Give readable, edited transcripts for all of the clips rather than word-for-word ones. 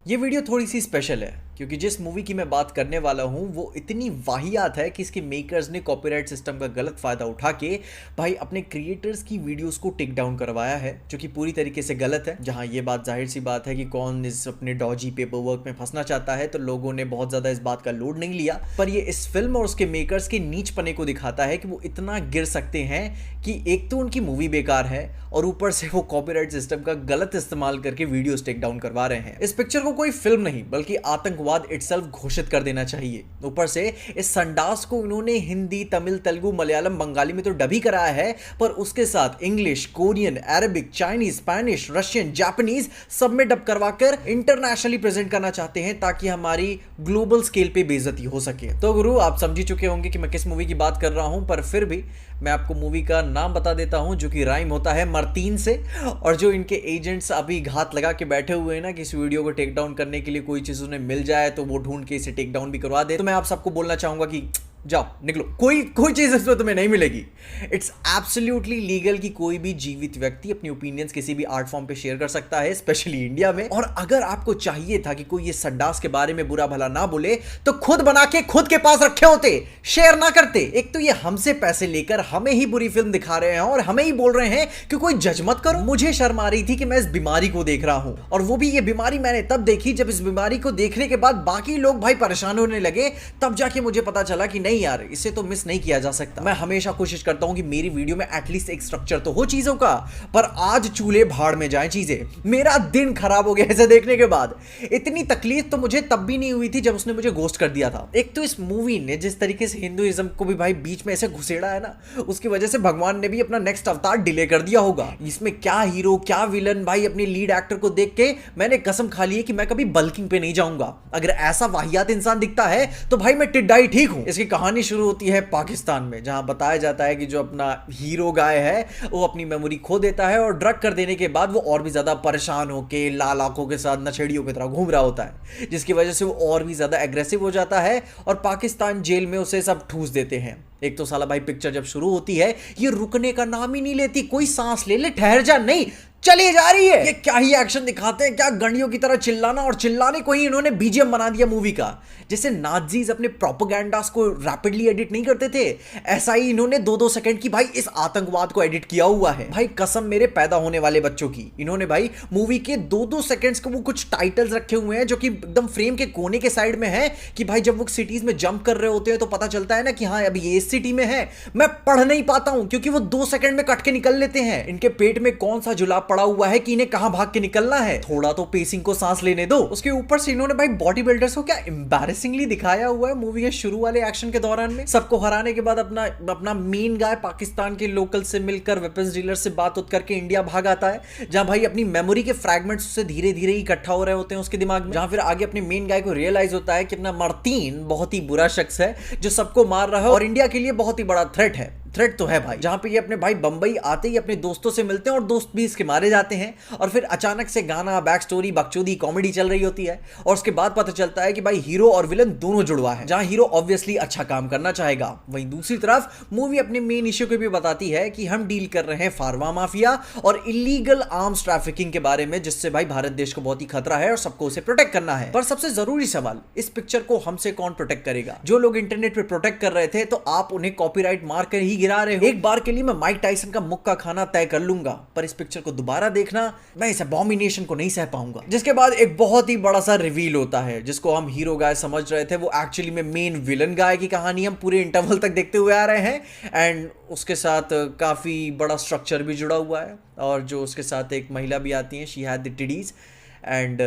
ये वीडियो थोड़ी सी स्पेशल है क्योंकि जिस मूवी की मैं बात करने वाला हूँ वो इतनी वाहियात है कि इसके मेकर्स ने कॉपीराइट सिस्टम का गलत फ़ायदा उठा के भाई अपने क्रिएटर्स की वीडियोस को टेक डाउन करवाया है, जो कि पूरी तरीके से गलत है। जहाँ ये बात जाहिर सी बात है कि कौन इस अपने डॉजी पेपर वर्क में फंसना चाहता है, तो लोगों ने बहुत ज़्यादा इस बात का लोड नहीं लिया। पर ये इस फिल्म और उसके मेकर्स के नीच पने को दिखाता है कि वो इतना गिर सकते हैं कि एक तो उनकी मूवी बेकार है और ऊपर से वो कॉपीराइट सिस्टम का गलत इस्तेमाल करके वीडियोस टेक डाउन करवा रहे हैं। इस पिक्चर को कोई फिल्म नहीं बल्कि आतंकवाद इटसेल्फ घोषित कर देना चाहिए। ऊपर से इस संडास को इन्होंने हिंदी, तमिल, तेलुगु, मलयालम, बंगाली में तो डब ही कराया है, पर उसके साथ English, Korean, Arabic, Chinese, Spanish, Russian, Japanese सब में डब करवाकर इंटरनेशनली प्रेजेंट करना चाहते हैं ताकि हमारी ग्लोबल स्केल पे बेइज्जती हो सके। तो गुरु, आप समझ ही चुके होंगे कि मैं किस मूवी की बात कर रहा हूं, पर फिर भी मैं आपको मूवी का नाम बता देता हूं जो कि राइम होता है मर्तीन से। और जो इनके एजेंट्स अभी घात लगा के बैठे हुए हैं ना कि इस वीडियो को टेक डाउन करने के लिए कोई चीज़ उन्हें मिल जाए तो वो ढूंढ के इसे टेक डाउन भी करवा दे, तो मैं आप सबको बोलना चाहूंगा कि जाओ निकलो, कोई चीज इसमें तुम्हें नहीं मिलेगी। इट्स एब्सोल्युटली लीगल कि कोई भी जीवित व्यक्ति अपनी ओपिनियंस किसी भी आर्ट फॉर्म पे शेयर कर सकता है, स्पेशली इंडिया में। और अगर आपको चाहिए था कि कोई ये संडास के बारे में बुरा भला ना बोले तो खुद बना के खुद के पास रखे होते, शेयर ना करते। एक तो ये हमसे पैसे लेकर हमें ही बुरी फिल्म दिखा रहे हैं और हमें ही बोल रहे हैं कि कोई जज मत करो। मुझे शर्म आ रही थी कि मैं इस बीमारी को देख रहा हूं, और वो भी ये बीमारी मैंने तब देखी जब इस बीमारी को देखने के बाद बाकी लोग भाई परेशान होने लगे, तब जाके मुझे पता चला कि नहीं यार, इसे तो मिस नहीं किया जा सकता। मैं हमेशा कोशिश करता हूं कि मेरी वीडियो में एटलीस्ट एक स्ट्रक्चर तो हो चीजों का, पर आज चूल्हे भाड़ में जाए चीजें। मेरा दिन खराब हो गया इसे देखने के बाद। इतनी तकलीफ तो मुझे तब भी नहीं हुई थी जब उसने मुझे घोस्ट कर दिया था। एक तो इस मूवी ने जिस तरीके से हिंदुइज्म को भी भाई बीच में ऐसे घुसेड़ा है ना, उसकी वजह से भगवान ने भी अपना नेक्स्ट अवतार डिले कर दिया होगा। इसमें क्या हीरो क्या विलन, भाई अपने लीड एक्टर को देख के मैंने कसम खा ली है कि मैं कभी बल्किंग पे नहीं जाऊंगा। अगर ऐसा वाहियात इंसान दिखता है तो भाई मैं टिड्डा ही ठीक हूं। इसकी कहानी शुरू होती है पाकिस्तान में, जहां बताया जाता है कि जो अपना हीरो गाय है वो अपनी मेमोरी खो देता है और ड्रग कर देने के बाद वो और भी ज्यादा परेशान होकर लाल आंखों के साथ नशेड़ियों की तरह घूम रहा होता है, जिसकी वजह से वो और भी ज्यादा एग्रेसिव हो जाता है और पाकिस्तान जेल में उसे सब ठूस देते हैं। एक तो साला भाई पिक्चर जब शुरू होती है ये रुकने का नाम ही नहीं लेती, कोई सांस ले ले, ठहर जा, नहीं चली जा रही है। ये क्या ही एक्शन दिखाते हैं, क्या गंडियों की तरह चिल्लाना, और चिल्लाने को ही इन्होंने बीजीएम बना दिया मूवी का। जैसे नाजीज अपने प्रोपेगेंडास को रैपिडली एडिट नहीं करते थे, ऐसा ही इन्होंने 2-2 सेकंड की भाई इस आतंकवाद को एडिट किया हुआ है। भाई कसम मेरे पैदा होने वाले बच्चों की, इन्होंने भाई मूवी के 2-2 सेकंड्स के वो कुछ टाइटल्स रखे हुए हैं जो कि एकदम फ्रेम के कोने के साइड में है, कि भाई जब वो सिटीज में जंप कर रहे होते हैं तो पता चलता है ना कि हाँ अभी ये इस सिटी में है। मैं पढ़ नहीं पाता हूं क्योंकि वो 2 सेकंड में कट के निकल लेते हैं। इनके पेट में कौन सा जुलाब पड़ा हुआ है कि इन्हें कहां भाग के निकलना है, थोड़ा तो पेसिंग को सांस लेने दो। उसके ऊपर से इन्होंने भाई बॉडी बिल्डर्स को क्या एम्बैरेसिंगली दिखाया हुआ है मूवी के शुरू वाले एक्शन के दौरान में। सबको हराने के बाद अपना मेन गाय पाकिस्तान के लोकल से मिलकर वेपन्स डीलर से बात उत करके इंडिया भाग आता है, जहां भाई अपनी मेमोरी के फ्रैगमेंट्स से धीरे धीरे इकट्ठा हो रहे होते हैं उसके दिमाग में। जहां फिर आगे अपने मेन गाय को रियलाइज होता है कि अपना मर्तीन बहुत ही बुरा शख्स है जो सबको मार रहा है और इंडिया के लिए बहुत ही बड़ा थ्रेट है। थ्रेट तो है भाई। जहां पे ये अपने भाई बंबई आते ही अपने दोस्तों से मिलते हैं और दोस्त भी इसके मारे जाते हैं, और फिर अचानक से गाना, बैक स्टोरी, बकचोदी, कॉमेडी चल रही होती है और उसके बाद पता चलता है कि भाई हीरो और विलन दोनों जुड़वा है। जहां हीरो ऑब्वियसली अच्छा काम करना चाहेगा, वहीं दूसरी तरफ मूवी अपने मेन इश्यू को भी बताती है कि हम डील कर रहे हैं फार्मा माफिया और इलीगल आर्म्स ट्रैफिकिंग के बारे में, जिससे भाई भारत देश को बहुत ही खतरा है और सबको उसे प्रोटेक्ट करना है। पर सबसे जरूरी सवाल, इस पिक्चर को हमसे कौन प्रोटेक्ट करेगा? जो लोग इंटरनेट पे प्रोटेक्ट कर रहे थे तो आप उन्हें कॉपीराइट मार कर ही गिरा रहे हो। एक बार के लिए मैं माइक टाइसन का मुक्का खाना तय कर लूंगा, पर इस पिक्चर को दोबारा देखना, मैं इस एबॉमिनेशन को नहीं सह पाऊंगा। जिसके बाद एक बहुत ही बड़ा सा रिवील होता है, जिसको हम हीरो गाय समझ रहे थे वो एक्चुअली में मेन विलन गाय की कहानी हम पूरे इंटरवल तक देखते हुए आ रहे हैं। एंड उसके साथ काफी बड़ा स्ट्रक्चर भी जुड़ा हुआ है, और जो उसके साथ एक महिला भी आती है, शी हैड द टिडीज। एंड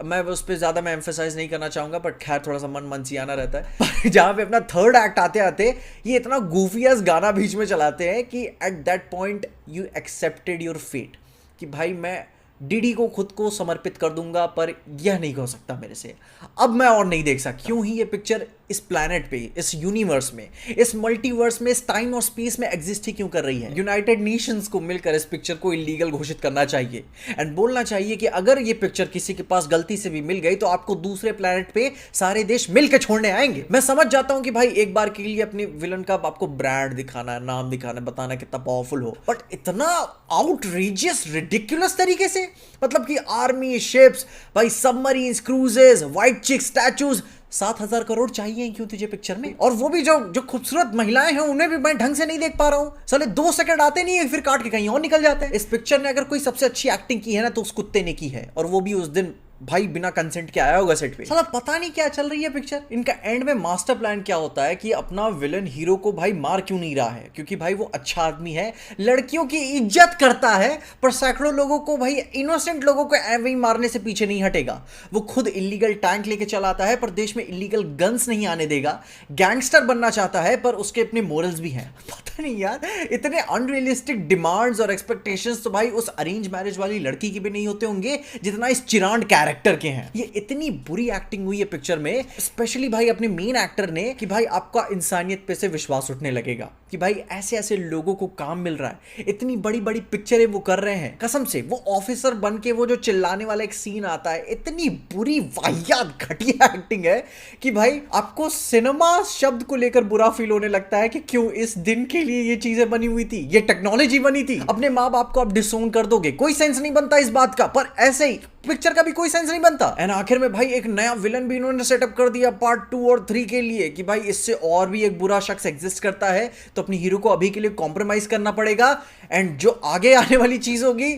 मैं उस पर ज़्यादा मैं एम्फेसाइज नहीं करना चाहूँगा, बट खैर थोड़ा सा मन मनसियाना रहता है। जहाँ पे अपना थर्ड एक्ट आते आते ये इतना गूफियस गाना बीच में चलाते हैं कि at that point you accepted your fate, कि भाई मैं डीडी को खुद को समर्पित कर दूंगा, पर यह नहीं हो सकता मेरे से, अब मैं और नहीं देख सकता। क्यों ही ये पिक्चर इस प्लैनेट पे, इस यूनिवर्स में, इस मल्टीवर्स में, इस टाइम और स्पेस में एग्जिस्ट ही क्यों कर रही है। यूनाइटेड नेशंस को मिलकर इस पिक्चर को इलीगल घोषित करना चाहिए एंड बोलना चाहिए कि अगर ये पिक्चर किसी के पास गलती से भी मिल गई तो आपको दूसरे प्लैनेट पे सारे देश मिलकर छोड़ने आएंगे। मैं समझ जाता हूं कि भाई एक बार के लिए अपने विलन का आपको ब्रांड दिखाना है, नाम दिखाना, बताना कितना पावरफुल हो, बट इतना आउटरीजियस रिडिकुलस तरीके से, मतलब कि आर्मी, शिप्स, भाई सबमरीन्स, क्रूजेस, व्हाइट चिक स्टैचूज, 7,000 करोड़ चाहिए क्यों तुझे पिक्चर में? और वो भी जो खूबसूरत महिलाएं हैं उन्हें भी मैं ढंग से नहीं देख पा रहा हूं। साले 2 सेकंड आते नहीं है, फिर काट के कहीं और निकल जाते हैं। इस पिक्चर ने अगर कोई सबसे अच्छी एक्टिंग की है ना तो उस कुत्ते ने की है, और वो भी उस दिन भाई बिना कंसेंट के आया होगा सेट पे। साला पता नहीं क्या चल रही है पिक्चर। इनका एंड में मास्टर प्लान क्या होता है कि अपना विलन हीरो को भाई मार क्यों नहीं रहा है, क्योंकि भाई वो अच्छा आदमी है, लड़कियों की इज्जत करता है, पर सैकड़ों लोगों को, भाई इनोसेंट लोगों को ऐसे ही मारने से पीछे नहीं हटेगा। वो खुद इलीगल टैंक लेके चलाता है पर देश में इलीगल गन्स नहीं आने देगा। गैंगस्टर बनना चाहता है पर उसके अपने मोरल्स भी हैं। पता नहीं यार, इतने अनरियलिस्टिक डिमांड्स और एक्सपेक्टेशंस तो भाई उस अरेंज मैरिज वाली लड़की की भी नहीं होते होंगे जितना इस चिरांड कैरेक्टर के हैं। ये इतनी बुरी एक्टिंग हुई है पिक्चर में, स्पेशली भाई अपने मेन एक्टर ने, कि भाई आपका इंसानियत पे से विश्वास उठने लगेगा कि भाई ऐसे ऐसे लोगों को काम मिल रहा है, इतनी बड़ी बड़ी पिक्चरें वो कर रहे हैं। कसम से वो ऑफिसर बन के वो जो चिल्लाने वाला एक सीन आता है, इतनी बुरी वाहियात घटिया एक्टिंग है कि भाई आपको सिनेमा शब्द को लेकर बुरा फील होने लगता है कि क्यों इस दिन के लिए ये चीजें बनी हुई थी, ये टेक्नोलॉजी बनी थी। अपने माँ बाप को आप डिसोन कर दोगे, कोई सेंस नहीं बनता इस बात का, पर ऐसे ही पिक्चर का भी कोई सेंस नहीं बनता। एंड आखिर में भाई एक नया विलन भी इन्होंने सेटअप कर दिया पार्ट 2 और 3 के लिए कि भाई इससे और भी एक बुरा शख्स एग्जिस्ट करता है, तो अपनी हीरो को अभी के लिए कॉम्प्रोमाइज करना पड़ेगा। एंड जो आगे आने वाली चीज होगी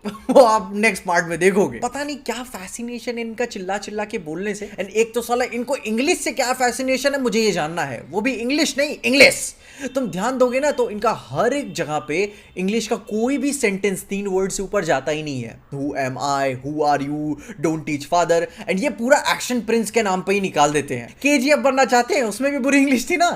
वो आप नेक्स्ट पार्ट में देखोगे। पता नहीं क्या फैसिनेशन है इनका चिल्ला चिल्ला के बोलने से। एंड एक तो साला इनको इंग्लिश से क्या फैसिनेशन है मुझे ये जानना है, वो भी इंग्लिश नहीं, इंग्लिश। तुम ध्यान दोगे ना तो इनका हर एक जगह पे इंग्लिश का कोई भी सेंटेंस 3 वर्ड से ऊपर जाता ही नहीं है। Who am I, who are you, don't teach father, and ये पूरा एक्शन प्रिंस के नाम पे ही निकाल देते हैं। केजीएफ बनना चाहते हैं, उसमें भी बुरी इंग्लिश थी ना।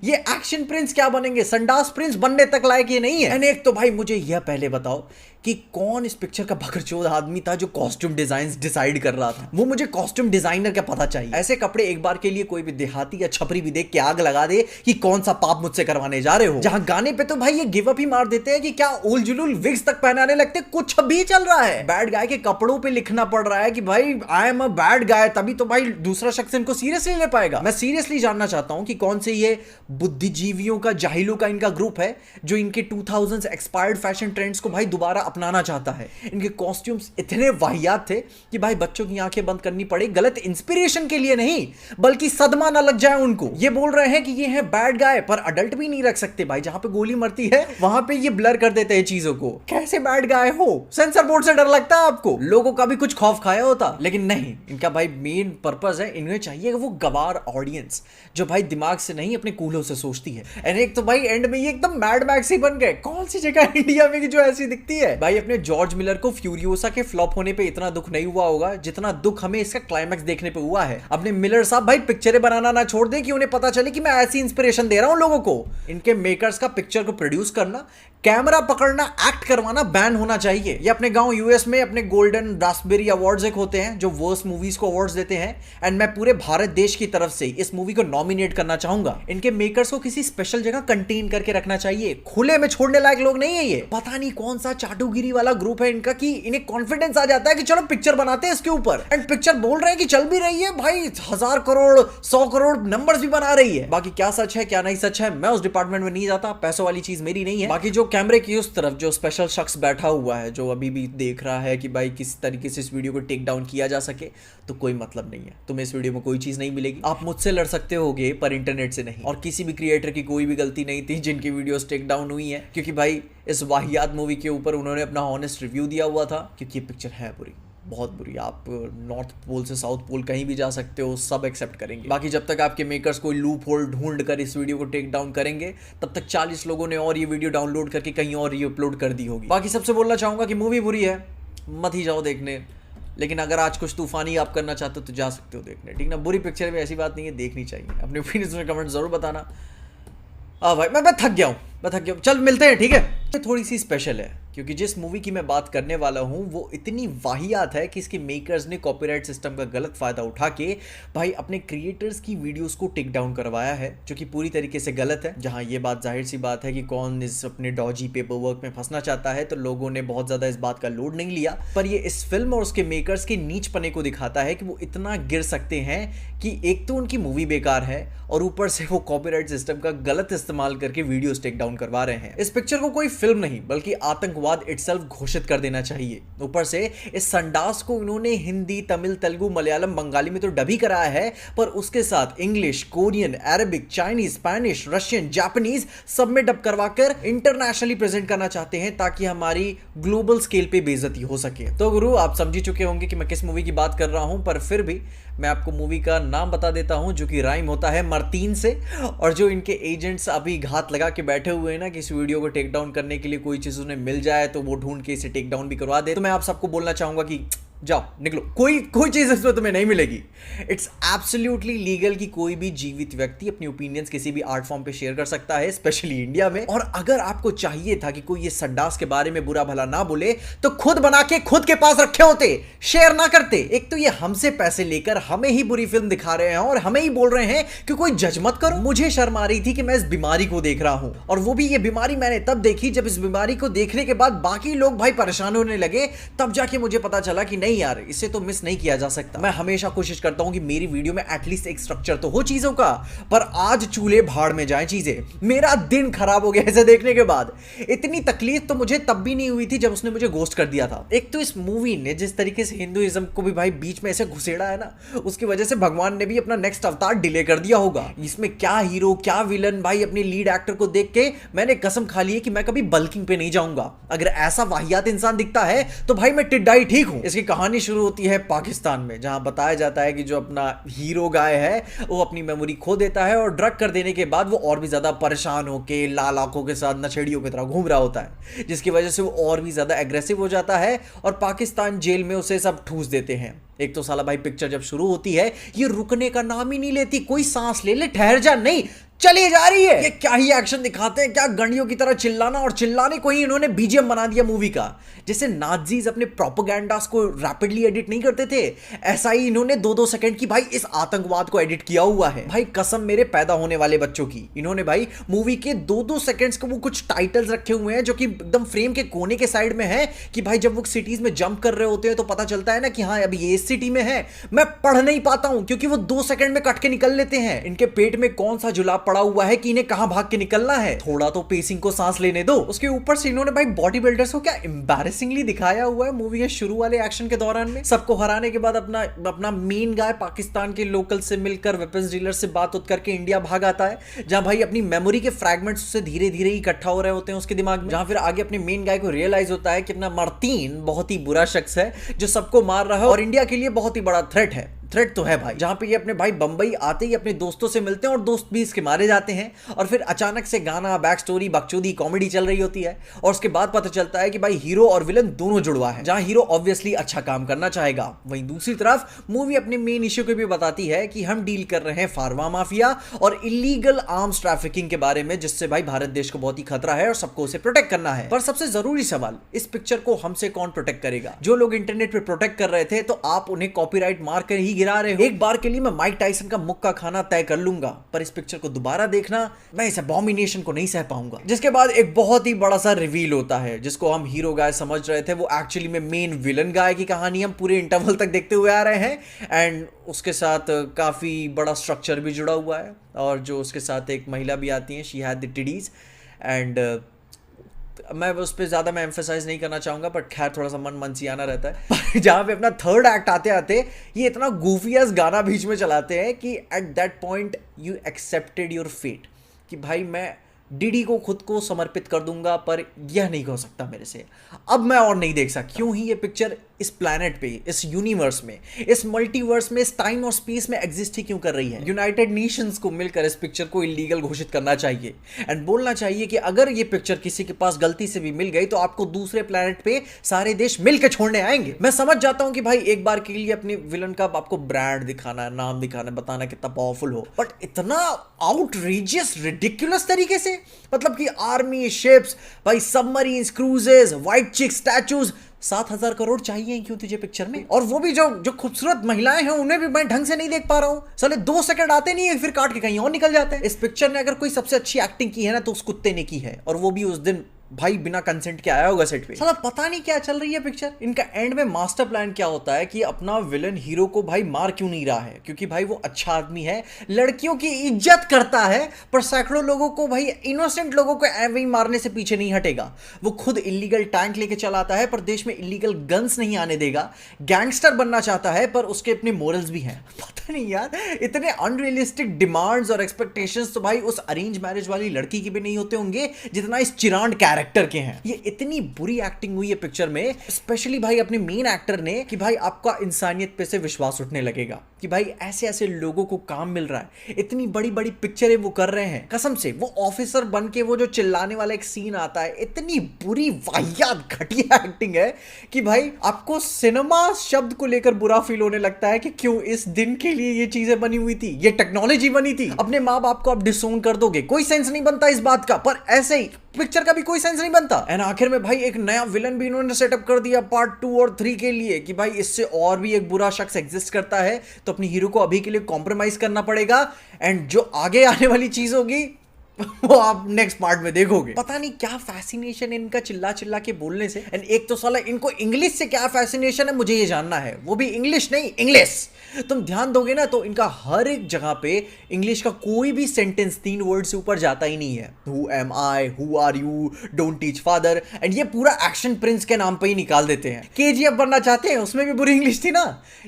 ये एक्शन प्रिंस क्या बनेंगे, संडास प्रिंस बनने तक लायक ये नहीं है। एंड एक तो भाई मुझे यह पहले बताओ कि कौन इस पिक्चर का बकरचोद आदमी था जो कॉस्ट्यूम डिजाइन डिसाइड कर रहा था। वो मुझे कॉस्ट्यूम डिजाइनर का पता चाहिए। ऐसे कपड़े एक बार के लिए कोई भी देहाती या छपरी भी देख के आग लगा दे कि कौन सा पाप मुझसे करवाने जा रहे हो। जहां गाने पे तो भाई ये गिव अप ही मार देते हैं कि क्या उल जुलूल विग्स तक पहनाने लगते, कुछ भी चल रहा है। बैड गाय के कपड़ों पे लिखना पड़ रहा है कि भाई I am a bad guy, तभी तो भाई दूसरा शख्स इनको सीरियसली ले पाएगा। मैं सीरियसली जानना चाहता हूं कि कौन से ये बुद्धिजीवियों का, जाहिलों का इनका ग्रुप है जो इनके 2000s एक्सपायर्ड फैशन ट्रेंड्स को भाई दोबारा अपनाना चाहता है। इनके कॉस्ट्यूम्स इतने वाहियात थे कि भाई बच्चों की आंखें बंद करनी पड़े, गलत इंस्पिरेशन के लिए नहीं बल्कि सदमा ना लग जाए उनको। ये बोल रहे हैं कि ये है बैड गाय, पर अडल्ट भी नहीं रख सकते भाई। जहां पे गोली मरती है वहां पे ये ब्लर कर देते हैं चीजों को। कैसे बैड गाय हो, सेंसर बोर्ड से डर लगता है आपको? लोगों का भी कुछ खौफ खाया होता, लेकिन नहीं। इनका भाई मेन पर्पस है, इन्हें चाहिए वो गवार ऑडियंस जो भाई दिमाग से नहीं अपने कूल्हों से सोचती है। एंड एक तो भाई एंड में ये एकदम मैड मैक्स ही बन गए। कौन सी जगह इंडिया में जो ऐसी दिखती है भाई। अपने जॉर्ज मिलर को फ्यूरियोसा के फ्लॉप होने पे इतना दुख नहीं हुआ होगा जितना दुख हमें इसका क्लाइमैक्स देखने पे हुआ है। अपने मिलर साहब भाई पिक्चरें बनाना ना छोड़ दें कि उन्हें पता चले कि मैं ऐसी इंस्पिरेशन दे रहा हूं लोगों को। इनके मेकर्स का पिक्चर को प्रोड्यूस करना, कैमरा पकड़ना, एक्ट करवाना बैन होना चाहिए। ये अपने गांव यूएस में अपने गोल्डन रास्पबेरी अवार्ड्स एक होते हैं जो वर्स्ट मूवीज को अवार्ड्स देते हैं। एंड मैं पूरे भारत देश की तरफ से इस मूवी को नॉमिनेट करना चाहूंगा। इनके मेकर्स को किसी स्पेशल जगह कंटेन करके रखना चाहिए, खुले में छोड़ने लायक लोग नहीं है ये। पता नहीं कौन सा चाटुगिरी वाला ग्रुप है इनका कि इन्हें कॉन्फिडेंस आ जाता है कि चलो पिक्चर बनाते हैं इसके ऊपर। एंड पिक्चर बोल रहे हैं कि चल भी रही है भाई, 1000 करोड़ 100 करोड़ नंबर्स भी बना रही है। बाकी क्या सच है क्या नहीं सच है मैं उस डिपार्टमेंट में नहीं जाता, पैसों वाली चीज मेरी नहीं है। बाकी जो कैमरे की उस तरफ जो स्पेशल शख्स बैठा हुआ है जो अभी भी देख रहा है कि भाई किस तरीके से इस वीडियो को टेक डाउन किया जा सके, तो कोई मतलब नहीं है। तुम्हें इस वीडियो में कोई चीज नहीं मिलेगी। आप मुझसे लड़ सकते होगे पर इंटरनेट से नहीं। और किसी भी क्रिएटर की कोई भी गलती नहीं थी जिनकी वीडियोस टेक डाउन हुई है, क्योंकि भाई इस वाहियात मूवी के ऊपर उन्होंने अपना ऑनेस्ट रिव्यू दिया हुआ था। क्योंकि ये पिक्चर है बुरी, बहुत बुरी। आप नॉर्थ पोल से साउथ पोल कहीं भी जा सकते हो, सब एक्सेप्ट करेंगे। बाकी जब तक आपके मेकर्स कोई लूप होल ढूंढ कर इस वीडियो को टेक डाउन करेंगे, तब तक 40 लोगों ने और ये वीडियो डाउनलोड करके कहीं और ये अपलोड कर दी होगी। बाकी सबसे बोलना चाहूँगा कि मूवी बुरी है, मत ही जाओ देखने। लेकिन अगर आज कुछ तूफानी आप करना चाहते हो तो जा सकते हो देखने, ठीक ना। बुरी पिक्चर में ऐसी बात नहीं है, देखनी चाहिए। अपने ओपिनियंस में कमेंट जरूर बताना। भाई मैं थक गया हूँ, चल मिलते हैं, ठीक है। थोड़ी सी स्पेशल है क्योंकि जिस मूवी की मैं बात करने वाला हूँ वो इतनी वाहियात है कि इसके मेकर्स ने कॉपीराइट सिस्टम का गलत फ़ायदा उठा के भाई अपने क्रिएटर्स की वीडियोस को टेक डाउन करवाया है, जो कि पूरी तरीके से गलत है। जहाँ ये बात जाहिर सी बात है कि कौन इस अपने डॉजी पेपर वर्क में फंसना चाहता है, तो लोगों ने बहुत ज़्यादा इस बात का लोड नहीं लिया। पर ये इस फिल्म और उसके मेकर्स के नीच पने को दिखाता है कि वो इतना गिर सकते हैं कि एक तो उनकी मूवी बेकार है और ऊपर से वो कॉपीराइट सिस्टम का गलत इस्तेमाल करके वीडियोस टेक डाउन करवा रहे हैं। इस पिक्चर को कोई फिल्म नहीं बल्कि आतंकवाद इटसेल्फ घोषित कर देना चाहिए। ऊपर से इस संडास को इन्होंने हिंदी, तमिल, तेलुगु, मलयालम, बंगाली में तो डब ही कराया है, पर उसके साथ English, Korean, Arabic, Chinese, Spanish, Russian, Japanese सब में डब करवाकर इंटरनेशनली प्रेजेंट करना चाहते हैं ताकि हमारी ग्लोबल स्केल पे बेइज्जती हो सके। तो गुरु, आप समझ ही चुके होंगे कि मैं किस मूवी की बात कर रहा हूं, पर फिर भी मैं आपको मूवी का नाम बता देता हूं जो कि राइम होता है मर्तीन से। और जो इनके एजेंट्स अभी घात लगा के बैठे हुए हैं ना कि इस वीडियो को टेक डाउन करने के लिए कोई चीज़ उन्हें मिल जाए तो वो ढूंढ के इसे टेक डाउन भी करवा दे, तो मैं आप सबको बोलना चाहूंगा कि जाओ निकलो, कोई चीज इसमें तुम्हें नहीं मिलेगी। इट्स एब्सोल्युटली लीगल कि कोई भी जीवित व्यक्ति अपनी ओपिनियंस किसी भी आर्ट फॉर्म पे शेयर कर सकता है, स्पेशली इंडिया में। और अगर आपको चाहिए था कि कोई ये संडास के बारे में बुरा भला ना बोले तो खुद बना के खुद के पास रखे होते, शेयर ना करते। एक तो ये हमसे पैसे लेकर हमें ही बुरी फिल्म दिखा रहे हैं और हमें ही बोल रहे हैं कि कोई जज मत करो। मुझे शर्म आ रही थी कि मैं इस बीमारी को देख रहा हूं, और वो भी ये बीमारी मैंने तब देखी जब इस बीमारी को देखने के बाद बाकी लोग भाई परेशान होने लगे, तब जाके मुझे पता चला कि नहीं यार, इसे तो मिस नहीं किया जा सकता। मैं हमेशा कोशिश करता हूं कि मेरी वीडियो में एटलीस्ट एक स्ट्रक्चर तो हो चीजों का, पर आज चूल्हे भाड़ में जाए चीजें। मेरा दिन खराब हो गया इसे देखने के बाद। इतनी तकलीफ तो मुझे तब भी नहीं हुई थी जब उसने मुझे घोस्ट कर दिया था। एक तो इस मूवी ने जिस तरीके से हिंदुइज्म को भी भाई बीच में ऐसे घुसेड़ा है ना, उसकी वजह से भगवान ने भी अपना नेक्स्ट अवतार डिले कर दिया होगा। इसमें क्या हीरो क्या विलन, भाई अपने लीड एक्टर को देख के मैंने कसम खा ली है कि मैं कभी बल्किंग पे नहीं जाऊंगा। अगर ऐसा वाहियात इंसान दिखता है तो भाई मैं टिड्डा ही ठीक हूं। इसकी कहानी शुरू होती है पाकिस्तान में, जहां बताया जाता है कि जो अपना हीरो गाय है वो अपनी मेमोरी खो देता है और ड्रग कर देने के बाद वो और भी ज्यादा परेशान होकर लाल आंखों के साथ नशेड़ियों की तरह घूम रहा होता है, जिसकी वजह से वो और भी ज्यादा एग्रेसिव हो जाता है और पाकिस्तान जेल में उसे सब ठूस देते हैं। एक तो साला भाई पिक्चर जब शुरू होती है ये रुकने का नाम ही नहीं लेती, कोई सांस ले ले, ठहर जा, नहीं चली जा रही है। ये क्या ही एक्शन दिखाते हैं, क्या गंडियों की तरह चिल्लाना, और चिल्लाने को ही इन्होंने बीजीएम बना दिया मूवी का। जैसे नाजीज अपने प्रोपेगेंडास को रैपिडली एडिट नहीं करते थे, ऐसा ही इन्होंने 2-2 सेकंड की भाई इस आतंकवाद को एडिट किया हुआ है। भाई कसम मेरे पैदा होने वाले बच्चों की, इन्होंने भाई मूवी के 2-2 सेकंड्स के वो कुछ टाइटल्स रखे हुए हैं जो कि एकदम फ्रेम के कोने के साइड में है कि भाई जब वो सिटीज में जंप कर रहे होते हैं तो पता चलता है ना कि हाँ अभी ये इस सिटी में है। मैं पढ़ नहीं पाता हूं क्योंकि वो 2 सेकंड में कट के निकल लेते हैं। इनके पेट में कौन सा जुलाब पड़ा हुआ है कि इन्हें कहां भाग के निकलना है, थोड़ा तो पेसिंग को सांस लेने दो। उसके ऊपर से इन्होंने भाई बॉडी बिल्डर्स को क्या एम्बैरेसिंगली दिखाया हुआ है मूवी के शुरू वाले एक्शन के दौरान में। सबको हराने के बाद अपना मेन गाय पाकिस्तान के लोकल से मिलकर वेपन्स डीलर से बात करके इंडिया भाग आता है, जहां भाई अपनी मेमोरी के फ्रैगमेंट्स से धीरे धीरे इकट्ठा हो रहे होते हैं उसके दिमाग में। जहां फिर आगे अपने मेन गाय को रियलाइज होता है कि अपना मर्तीन बहुत ही बुरा शख्स है जो सबको मार रहा है और इंडिया के लिए बहुत ही बड़ा थ्रेट है। थ्रेट तो है भाई। जहां पे ये अपने भाई बंबई आते ही अपने दोस्तों से मिलते हैं और दोस्त भी इसके मारे जाते हैं, और फिर अचानक से गाना, बैक स्टोरी, बकचोदी, कॉमेडी चल रही होती है और उसके बाद पता चलता है कि भाई हीरो और विलन दोनों जुड़वा है। जहां हीरो ऑब्वियसली अच्छा काम करना चाहेगा, वहीं दूसरी तरफ मूवी अपने मेन इश्यू को भी बताती है कि हम डील कर रहे हैं फार्मा माफिया और इलीगल आर्म्स ट्रैफिकिंग के बारे में, जिससे भाई भारत देश को बहुत ही खतरा है और सबको उसे प्रोटेक्ट करना है। पर सबसे जरूरी सवाल, इस पिक्चर को हमसे कौन प्रोटेक्ट करेगा? जो लोग इंटरनेट पे प्रोटेक्ट कर रहे थे तो आप उन्हें कॉपीराइट मार कर ही गिरा रहे हो। एक बार के लिए मैं माइक टाइसन का मुक्का खाना तय कर लूंगा, पर इस पिक्चर को दोबारा देखना, मैं इस अबॉमिनेशन को नहीं सह पाऊंगा। जिसके बाद एक बहुत ही बड़ा सा रिवील होता है, जिसको हम हीरो गाय समझ रहे थे वो एक्चुअली में मेन विलन गाय की कहानी हम पूरे इंटरवल तक देखते हुए आ रहे हैं, एंड उसके साथ काफी बड़ा स्ट्रक्चर भी जुड़ा हुआ है। और जो उसके साथ एक महिला भी आती है, शी हैड द टिडीज, एंड मैं उस पर ज़्यादा मैं एम्फेसाइज नहीं करना चाहूँगा, बट खैर थोड़ा सा मन मनसियाना रहता है। जहाँ पे अपना थर्ड एक्ट आते आते ये इतना गूफियस गाना बीच में चलाते हैं कि at that point you accepted your fate, कि भाई मैं डीडी को खुद को समर्पित कर दूंगा, पर यह नहीं हो सकता मेरे से, अब मैं और नहीं देख सकता। क्यों ही ये पिक्चर इस प्लैनेट पे, इस यूनिवर्स में, इस मल्टीवर्स में, इस टाइम और स्पेस में एग्जिस्ट ही क्यों कर रही है? यूनाइटेड नेशंस को मिलकर इस पिक्चर को इलीगल घोषित करना चाहिए एंड बोलना चाहिए कि अगर ये पिक्चर किसी के पास गलती से भी मिल गई तो आपको दूसरे प्लैनेट पे सारे देश मिलकर छोड़ने आएंगे। मैं समझ जाता हूं कि भाई एक बार के लिए अपने विलन का आपको ब्रांड दिखाना, नाम दिखाना, बताना कितना पावरफुल हो, बट इतना आउटरीजियस, रिडिकुलस तरीके से से, मतलब कि आर्मी, शिप्स, भाई सबमरीन्स, क्रूजेस, व्हाइट चिक स्टैचूज, 7,000 करोड़ चाहिए क्यों तुझे पिक्चर में? और वो भी जो जो खूबसूरत महिलाएं हैं उन्हें भी मैं ढंग से नहीं देख पा रहा हूं। साले 2 सेकंड आते नहीं है, फिर काट के कहीं और निकल जाते हैं। इस पिक्चर ने अगर कोई सबसे अच्छी एक्टिंग की है ना तो उस कुत्ते ने की है, और वो भी उस दिन भाई बिना कंसेंट के आया होगा सेट पे। साला पता नहीं क्या चल रही है पिक्चर। इनका एंड में मास्टर प्लान क्या होता है कि अपना विलन हीरो को भाई मार क्यों नहीं रहा है, क्योंकि भाई वो अच्छा आदमी है, लड़कियों की इज्जत करता है, पर सैकड़ों लोगों को, भाई इनोसेंट लोगों को ऐसे ही मारने से पीछे नहीं हटेगा। वो खुद इलीगल टैंक लेके चलाता है पर देश में इलीगल गन्स नहीं आने देगा। गैंगस्टर बनना चाहता है पर उसके अपने मोरल्स भी हैं। पता नहीं यार, इतने अनरियलिस्टिक डिमांड्स और एक्सपेक्टेशंस तो भाई उस अरेंज मैरिज वाली लड़की के भी नहीं होते होंगे जितना इस चिरांड कैरेक्टर के हैं। ये इतनी बुरी एक्टिंग हुई है पिक्चर में, स्पेशली भाई अपने मेन एक्टर ने, कि भाई आपका इंसानियत पे से विश्वास उठने लगेगा कि भाई ऐसे ऐसे लोगों को काम मिल रहा है। इतनी बड़ी बड़ी पिक्चरें वो कर रहे हैं, कसम से। वो ऑफिसर बन के वो जो चिल्लाने वाला एक सीन आता है, इतनी बुरी वाहियात घटिया एक्टिंग है कि भाई आपको सिनेमा शब्द को लेकर बुरा फील होने लगता है कि क्यों इस दिन के लिए ये चीजें बनी हुई थी, ये टेक्नोलॉजी बनी थी। अपने माँ बाप को आप डिसोन कर दोगे, कोई सेंस नहीं बनता इस बात का, पर ऐसे ही पिक्चर का भी कोई सेंस नहीं बनता। एंड आखिर में भाई एक नया विलन भी इन्होंने सेटअप कर दिया पार्ट 2 और 3 के लिए कि भाई इससे और भी एक बुरा शख्स एग्जिस्ट करता है, तो अपनी हीरो को अभी के लिए कॉम्प्रोमाइज करना पड़ेगा। एंड जो आगे आने वाली चीज होगी वो आप नेक्स्ट पार्ट में देखोगे। पता नहीं क्या फैसिनेशन है इनका चिल्ला चिल्ला के बोलने से। एंड एक तो साला इनको इंग्लिश से क्या फैसिनेशन है मुझे ये जानना है, वो भी इंग्लिश नहीं, इंग्लिश। तुम ध्यान दोगे ना तो इनका हर एक जगह पे इंग्लिश का कोई भी सेंटेंस 3 वर्ड से ऊपर जाता ही नहीं है। Who am I, who are you, don't teach father, and ये पूरा एक्शन प्रिंस के नाम पे ही निकाल देते हैं। केजीएफ बनना चाहते हैं, उसमें भी बुरी इंग्लिश थी ना।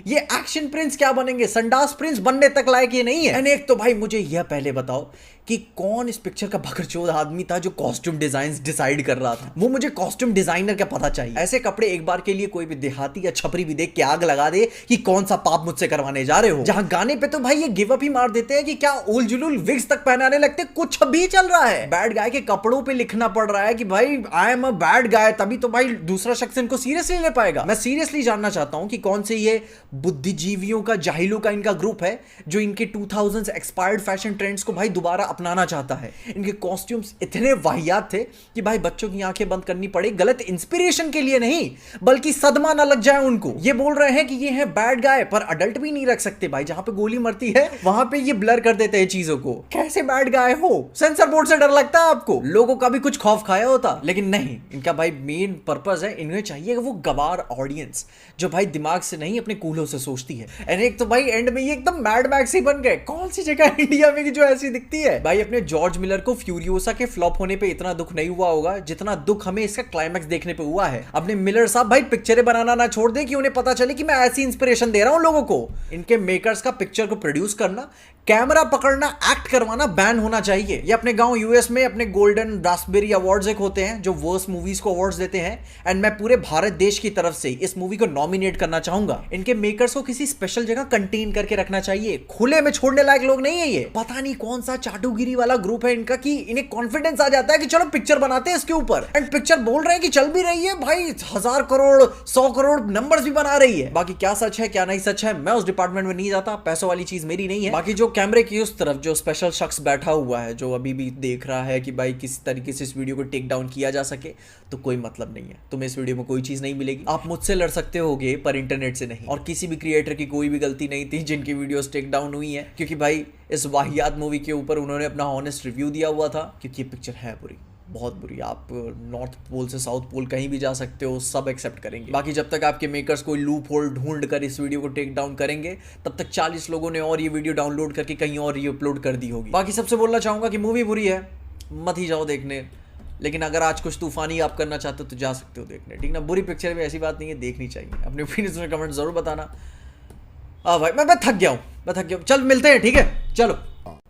ये एक्शन प्रिंस क्या बनेंगे, संडास प्रिंस बनने तक लायक ये नहीं है। एंड एक तो भाई मुझे यह पहले बताओ कि कौन इस पिक्चर का बकरचोद आदमी था जो कॉस्ट्यूम डिजाइन डिसाइड कर रहा था। वो मुझे कॉस्ट्यूम डिजाइनर का पता चाहिए। ऐसे कपड़े एक बार के लिए कोई भी देहाती या छपरी भी देख के आग लगा दे कि कौन सा पाप मुझसे करवाने जा रहे हो। जहां गाने पे तो भाई ये गिव अप ही मार देते हैं कि क्या उल जुलूल विग्स तक पहनाने लगते, कुछ भी चल रहा है। बैड गाय के कपड़ों पे लिखना पड़ रहा है कि भाई I am a bad guy, तभी तो भाई दूसरा शख्स इनको सीरियसली ले पाएगा। मैं सीरियसली जानना चाहता हूं कि कौन से ये बुद्धिजीवियों का, जाहिलों का इनका ग्रुप है जो इनके 2000s एक्सपायर्ड फैशन ट्रेंड्स को भाई दोबारा अपनाना चाहता है। इनके कॉस्ट्यूम्स इतने वाहियात थे कि भाई बच्चों की आंखें बंद करनी पड़ी, गलत इंस्पिरेशन के लिए नहीं बल्कि सदमा ना लग जाए उनको। ये बोल रहे हैं कि ये है बैड गाय, पर अडल्ट भी नहीं रख सकते भाई। जहां पे गोली मरती है वहां पे ये ब्लर कर देते हैं चीजों को। कैसे बैड गाय हो? सेंसर बोर्ड से डर लगता है आपको? लोगों का भी कुछ खौफ खाया होता, लेकिन नहीं। इनका भाई मेन पर्पस है, इन्हें चाहिए वो गवार ऑडियंस जो भाई दिमाग से नहीं अपने कूल्हों से सोचती है। एंड एक तो भाई एंड में ये एकदम मैड मैक्स ही बन गए। कौन सी जगह इंडिया में जो ऐसी दिखती है भाई। अपने जॉर्ज मिलर को फ्यूरियोसा के फ्लॉप होने पे इतना दुख नहीं हुआ होगा जितना दुख हमें इसका क्लाइमैक्स देखने पे हुआ है। अपने मिलर साहब भाई पिक्चरें बनाना ना छोड़ दे कि उन्हें पता चले कि मैं ऐसी इंस्पिरेशन दे रहा हूं लोगों को। इनके मेकर्स का पिक्चर को प्रोड्यूस करना, कैमरा पकड़ना, एक्ट करवाना बैन होना चाहिए। ये अपने गांव यूएस में अपने गोल्डन रास्पबेरी अवार्ड्स एक होते हैं जो वर्स्ट मूवीज को अवार्ड्स देते हैं, एंड मैं पूरे भारत देश की तरफ से इस मूवी को नॉमिनेट करना चाहूंगा। इनके मेकर्स को किसी स्पेशल जगह कंटेन करके रखना चाहिए, खुले में छोड़ने लायक लोग नहीं है ये। पता नहीं कौन सा चाटुगिरी वाला ग्रुप है इनका कि इन्हें कॉन्फिडेंस आ जाता है कि चलो पिक्चर बनाते हैं इसके ऊपर। एंड पिक्चर बोल रहे हैं कि चल भी रही है भाई, 1000 करोड़ 100 करोड़ नंबर्स भी बना रही है। बाकी क्या सच है क्या नहीं सच है मैं उस डिपार्टमेंट में नहीं जाता, पैसों वाली चीज मेरी नहीं है। बाकी जो कैमरे की उस तरफ जो स्पेशल शख्स बैठा हुआ है जो अभी भी देख रहा है कि भाई किस तरीके से इस वीडियो को टेक डाउन किया जा सके, तो कोई मतलब नहीं है। तुम्हें इस वीडियो में कोई चीज नहीं मिलेगी। आप मुझसे लड़ सकते होगे पर इंटरनेट से नहीं। और किसी भी क्रिएटर की कोई भी गलती नहीं थी जिनकी वीडियोस टेक डाउन हुई है, क्योंकि भाई इस वाहियात मूवी के ऊपर उन्होंने अपना ऑनेस्ट रिव्यू दिया हुआ था। क्योंकि ये पिक्चर है बुरी, बहुत बुरी। आप नॉर्थ पोल से साउथ पोल कहीं भी जा सकते हो, सब एक्सेप्ट करेंगे। बाकी जब तक आपके मेकर्स कोई लूप होल ढूंढ कर इस वीडियो को टेक डाउन करेंगे, तब तक 40 लोगों ने और ये वीडियो डाउनलोड करके कहीं और री अपलोड कर दी होगी। बाकी सबसे बोलना चाहूंगा कि मूवी बुरी है, मत ही जाओ देखने। लेकिन अगर आज कुछ तूफानी आप करना चाहते हो तो जा सकते हो देखने, ठीक ना। बुरी पिक्चर में ऐसी बात नहीं है, देखनी चाहिए। अपने ओपिनियंस में कमेंट जरूर बताना। भाई मैं थक गया हूँ, चल मिलते हैं, ठीक है चलो।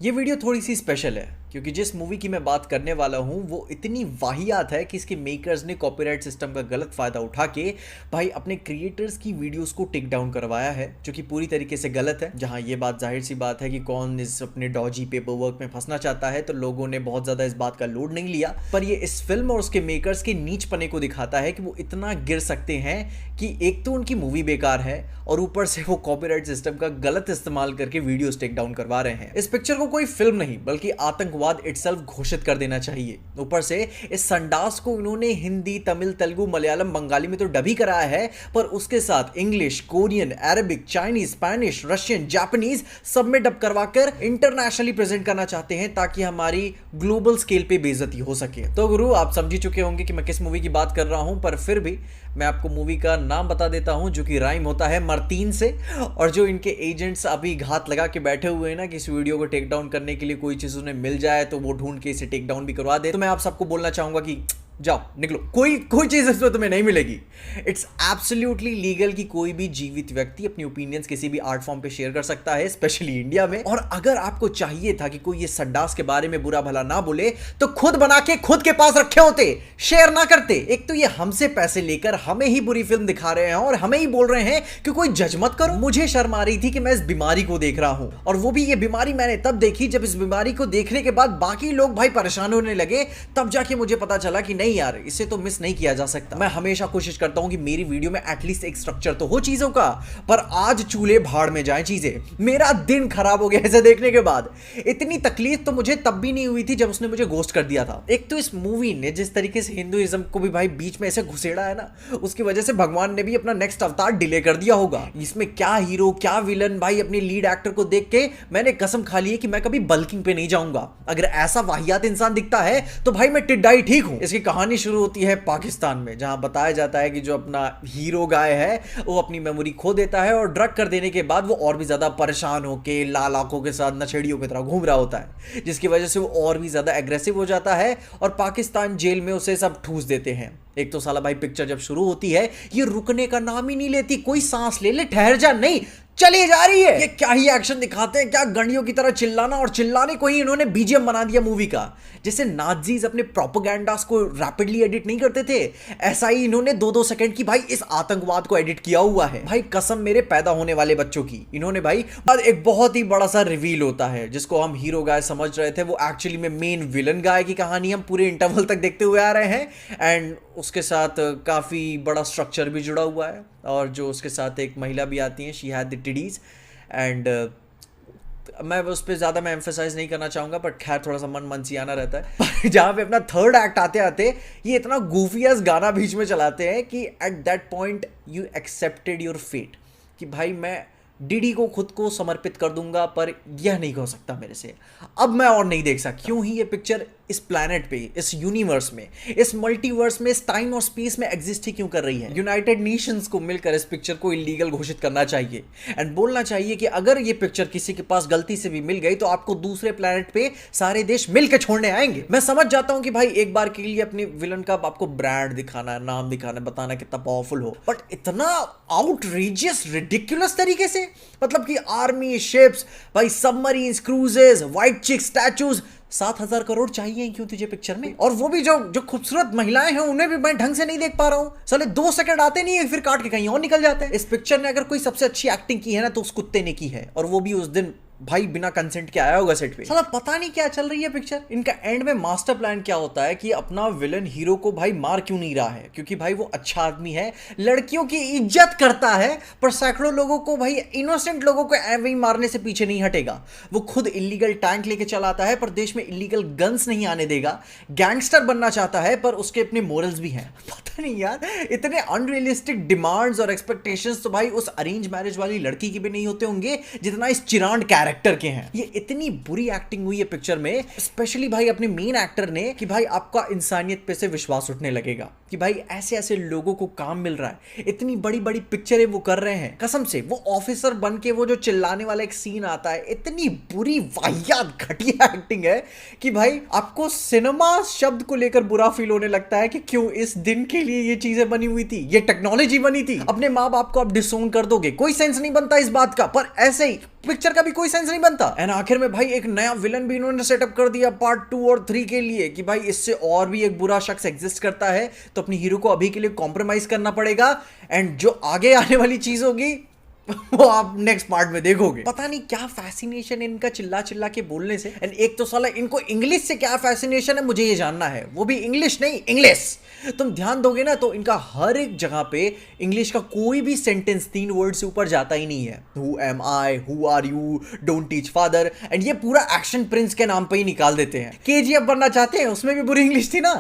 ये वीडियो थोड़ी सी स्पेशल है क्योंकि जिस मूवी की मैं बात करने वाला हूँ वो इतनी वाहियात है कि इसके मेकर्स ने कॉपीराइट सिस्टम का गलत फायदा उठा के भाई अपने क्रिएटर्स की वीडियोस को टेक डाउन करवाया है, जो कि पूरी तरीके से गलत है। जहाँ ये बात जाहिर सी बात है कि कौन इस अपने डॉजी पेपर वर्क में फंसना चाहता है, तो लोगों ने बहुत ज़्यादा इस बात का लोड नहीं लिया। पर ये इस फिल्म और उसके मेकर्स के नीचपने को दिखाता है कि वो इतना गिर सकते हैं कि एक तो उनकी मूवी बेकार है और ऊपर से वो कॉपीराइट सिस्टम का गलत इस्तेमाल करके वीडियोस टेक डाउन करवा रहे हैं। इस पिक्चर को कोई फिल्म नहीं बल्कि आतंक आतंकवाद इटसेल्फ घोषित कर देना चाहिए। ऊपर से इस संडास को इन्होंने हिंदी, तमिल, तेलुगु, मलयालम, बंगाली में तो डब ही कराया है, पर उसके साथ English, Korean, Arabic, Chinese, Spanish, Russian, Japanese सब में डब करवाकर इंटरनेशनली प्रेजेंट करना चाहते हैं ताकि हमारी ग्लोबल स्केल पे बेइज्जती हो सके। तो गुरु, आप समझ ही चुके होंगे कि मैं किस मूवी की बात कर रहा हूं, पर फिर भी मैं आपको मूवी का नाम बता देता हूं जो कि राइम होता है मर्तीन से। और जो इनके एजेंट्स अभी घात लगा के बैठे हुए हैं ना कि इस वीडियो को टेक डाउन करने के लिए कोई चीज उन्हें मिल जाए तो वो ढूंढ के इसे टेक डाउन भी करवा दे, तो मैं आप सबको बोलना चाहूंगा कि जाओ निकलो, कोई चीज इसमें तुम्हें नहीं मिलेगी। इट्स एब्सोल्युटली लीगल कि कोई भी जीवित व्यक्ति अपनी ओपिनियंस किसी भी आर्ट फॉर्म पे शेयर कर सकता है, स्पेशली इंडिया में। और अगर आपको चाहिए था कि कोई ये संडास के बारे में बुरा भला ना बोले तो खुद बना के खुद के पास रखे होते, शेयर ना करते। एक तो ये हमसे पैसे लेकर हमें ही बुरी फिल्म दिखा रहे हैं और हमें ही बोल रहे हैं कि कोई जज मत करो। मुझे शर्म आ रही थी कि मैं इस बीमारी को देख रहा हूं, और वो भी ये बीमारी मैंने तब देखी जब इस बीमारी को देखने के बाद बाकी लोग भाई परेशान होने लगे, तब जाके मुझे पता चला कि नहीं यार, इसे तो मिस नहीं किया जा सकता। मैं हमेशा कोशिश करता हूं कि मेरी वीडियो में एटलीस्ट एक स्ट्रक्चर तो हो चीजों का, पर आज चूल्हे भाड़ में जाएं चीजें। मेरा दिन खराब हो गया इसे देखने के बाद। इतनी तकलीफ तो मुझे तब भी नहीं हुई थी जब उसने मुझे घोस्ट कर दिया था। एक तो इस मूवी ने जिस तरीके से हिंदुइज्म को भी भाई बीच में ऐसे घुसेड़ा है ना, उसकी वजह से भगवान ने भी अपना नेक्स्ट अवतार डिले कर दिया होगा। इसमें क्या हीरो क्या विलन, भाई अपने लीड एक्टर को देख के मैंने कसम खा ली है कि मैं कभी बल्किंग पे नहीं जाऊंगा। अगर ऐसा वाहियात इंसान दिखता है तो भाई मैं टिड्डाई ठीक हूं। इसकी कहानी शुरू होती है पाकिस्तान में, जहां बताया जाता है कि जो अपना हीरो गाय है वो अपनी मेमोरी खो देता है और ड्रग कर देने के बाद वो और भी ज्यादा परेशान होकर लाल आंखों के साथ नशेड़ियों की तरह घूम रहा होता है, जिसकी वजह से वो और भी ज्यादा एग्रेसिव हो जाता है और पाकिस्तान जेल में उसे सब ठूस देते हैं। एक तो साला भाई पिक्चर जब शुरू होती है ये रुकने का नाम ही नहीं लेती, कोई सांस ले ले, ठहर जा, नहीं चली जा रही है। ये क्या ही एक्शन दिखाते हैं, क्या गंडियों की तरह चिल्लाना, और चिल्लाने को ही इन्होंने बीजीएम बना दिया मूवी का। जैसे नाजीज अपने प्रोपेगेंडास को रैपिडली एडिट नहीं करते थे, ऐसा ही इन्होंने 2-2 सेकंड की भाई इस आतंकवाद को एडिट किया हुआ है। भाई कसम मेरे पैदा होने वाले बच्चों की, इन्होंने भाई बाद एक बहुत ही बड़ा सा रिवील होता है जिसको हम हीरो गाय समझ रहे थे, वो एक्चुअली में मेन विलन गाय की कहानी हम पूरे इंटरवल तक देखते हुए आ रहे हैं। एंड उसके साथ काफी बड़ा स्ट्रक्चर भी जुड़ा हुआ है, और जो उसके साथ एक महिला भी आती है, शी हैड द टिडीज। एंड मैं उस पर ज़्यादा मैं एम्फेसाइज नहीं करना चाहूँगा, बट खैर थोड़ा सा मन मनसियाना रहता है। जहाँ पे अपना थर्ड एक्ट आते आते ये इतना गूफियस गाना बीच में चलाते हैं कि at that point you accepted your fate, कि भाई मैं डीडी को खुद को समर्पित कर दूंगा, पर यह नहीं हो सकता मेरे से, अब मैं और नहीं देख सकता। क्यों ही ये पिक्चर इस प्लैनेट पे, इस यूनिवर्स में, इस मल्टीवर्स में, इस टाइम और स्पेस में एग्जिस्ट ही क्यों कर रही है। यूनाइटेड नेशंस को मिलकर इस पिक्चर को इलीगल घोषित करना चाहिए एंड बोलना चाहिए कि अगर ये पिक्चर किसी के पास गलती से भी मिल गई तो आपको दूसरे प्लैनेट पे सारे देश मिलकर छोड़ने आएंगे। मैं समझ जाता हूं कि भाई एक बार के लिए अपने विलन का आपको ब्रांड दिखाना है, नाम दिखाना है, बताना कितना पावरफुल हो, बट इतना आउटरीजियस रिडिकुलस तरीके से, मतलब कि आर्मी, शिप्स, भाई सबमरीन्स, क्रूजेस, व्हाइट चिक स्टैचूज, 7,000 करोड़ चाहिए क्यों तुझे पिक्चर में? और वो भी जो खूबसूरत महिलाएं हैं उन्हें भी मैं ढंग से नहीं देख पा रहा हूं। साले 2 सेकंड आते नहीं है, फिर काट के कहीं और निकल जाते हैं। इस पिक्चर ने अगर कोई सबसे अच्छी एक्टिंग की है ना तो उस कुत्ते ने की है, और वो भी उस दिन भाई बिना कंसेंट के आया होगा सेट पे। साला पता नहीं क्या चल रही है पिक्चर। इनका एंड में मास्टर प्लान क्या होता है कि अपना विलन हीरो को भाई मार क्यों नहीं रहा है, क्योंकि भाई वो अच्छा आदमी है, लड़कियों की इज्जत करता है, पर सैकड़ों लोगों को, भाई इनोसेंट लोगों को ऐसे ही मारने से पीछे नहीं हटेगा। वो खुद इलीगल टैंक लेके चलाता है पर देश में इलीगल गन्स नहीं आने देगा। गैंगस्टर बनना चाहता है पर उसके अपने मोरल्स भी हैं। पता नहीं यार, इतने अनरियलिस्टिक डिमांड्स और एक्सपेक्टेशंस तो भाई उस अरेंज मैरिज वाली लड़की के भी नहीं होते होंगे जितना इस चिरांड कैरेक्टर के हैं। ये इतनी बुरी एक्टिंग हुई है पिक्चर में, स्पेशली भाई अपने मेन एक्टर ने, कि भाई आपका इंसानियत पे से विश्वास उठने लगेगा कि भाई ऐसे ऐसे लोगों को काम मिल रहा है, इतनी बड़ी बड़ी पिक्चरें वो कर रहे हैं। कसम से वो ऑफिसर बन के वो जो चिल्लाने वाला एक सीन आता है, इतनी बुरी वाहियात घटिया एक्टिंग है कि भाई आपको सिनेमा शब्द को लेकर बुरा फील होने लगता है कि क्यों इस दिन के लिए ये चीजें बनी हुई थी, ये टेक्नोलॉजी बनी थी। अपने माँ बाप को आप डिसोन कर दोगे, कोई सेंस नहीं बनता इस बात का, पर ऐसे ही पिक्चर का भी कोई सेंस नहीं बनता। एंड आखिर में भाई एक नया विलन भी इन्होंने सेटअप कर दिया पार्ट 2 और 3 के लिए, कि भाई इससे और भी एक बुरा शख्स एग्जिस्ट करता है, तो अपनी हीरो को अभी के लिए कॉम्प्रोमाइज करना पड़ेगा। एंड जो आगे आने वाली चीज होगी वो आप नेक्स्ट पार्ट में देखोगे। पता नहीं क्या फैसिनेशन है इनका चिल्ला चिल्ला के बोलने से। एंड एक तो साला इनको इंग्लिश से क्या फैसिनेशन है मुझे ये जानना है, वो भी इंग्लिश नहीं, इंग्लिश। तुम ध्यान दोगे ना तो इनका हर एक जगह पे इंग्लिश का कोई भी सेंटेंस 3 वर्ड से ऊपर जाता ही नहीं है। Who am I, who are you, don't teach father, and ये पूरा एक्शन प्रिंस के नाम पे ही निकाल देते हैं। केजीएफ बनना चाहते हैं, उसमें भी बुरी इंग्लिश थी ना।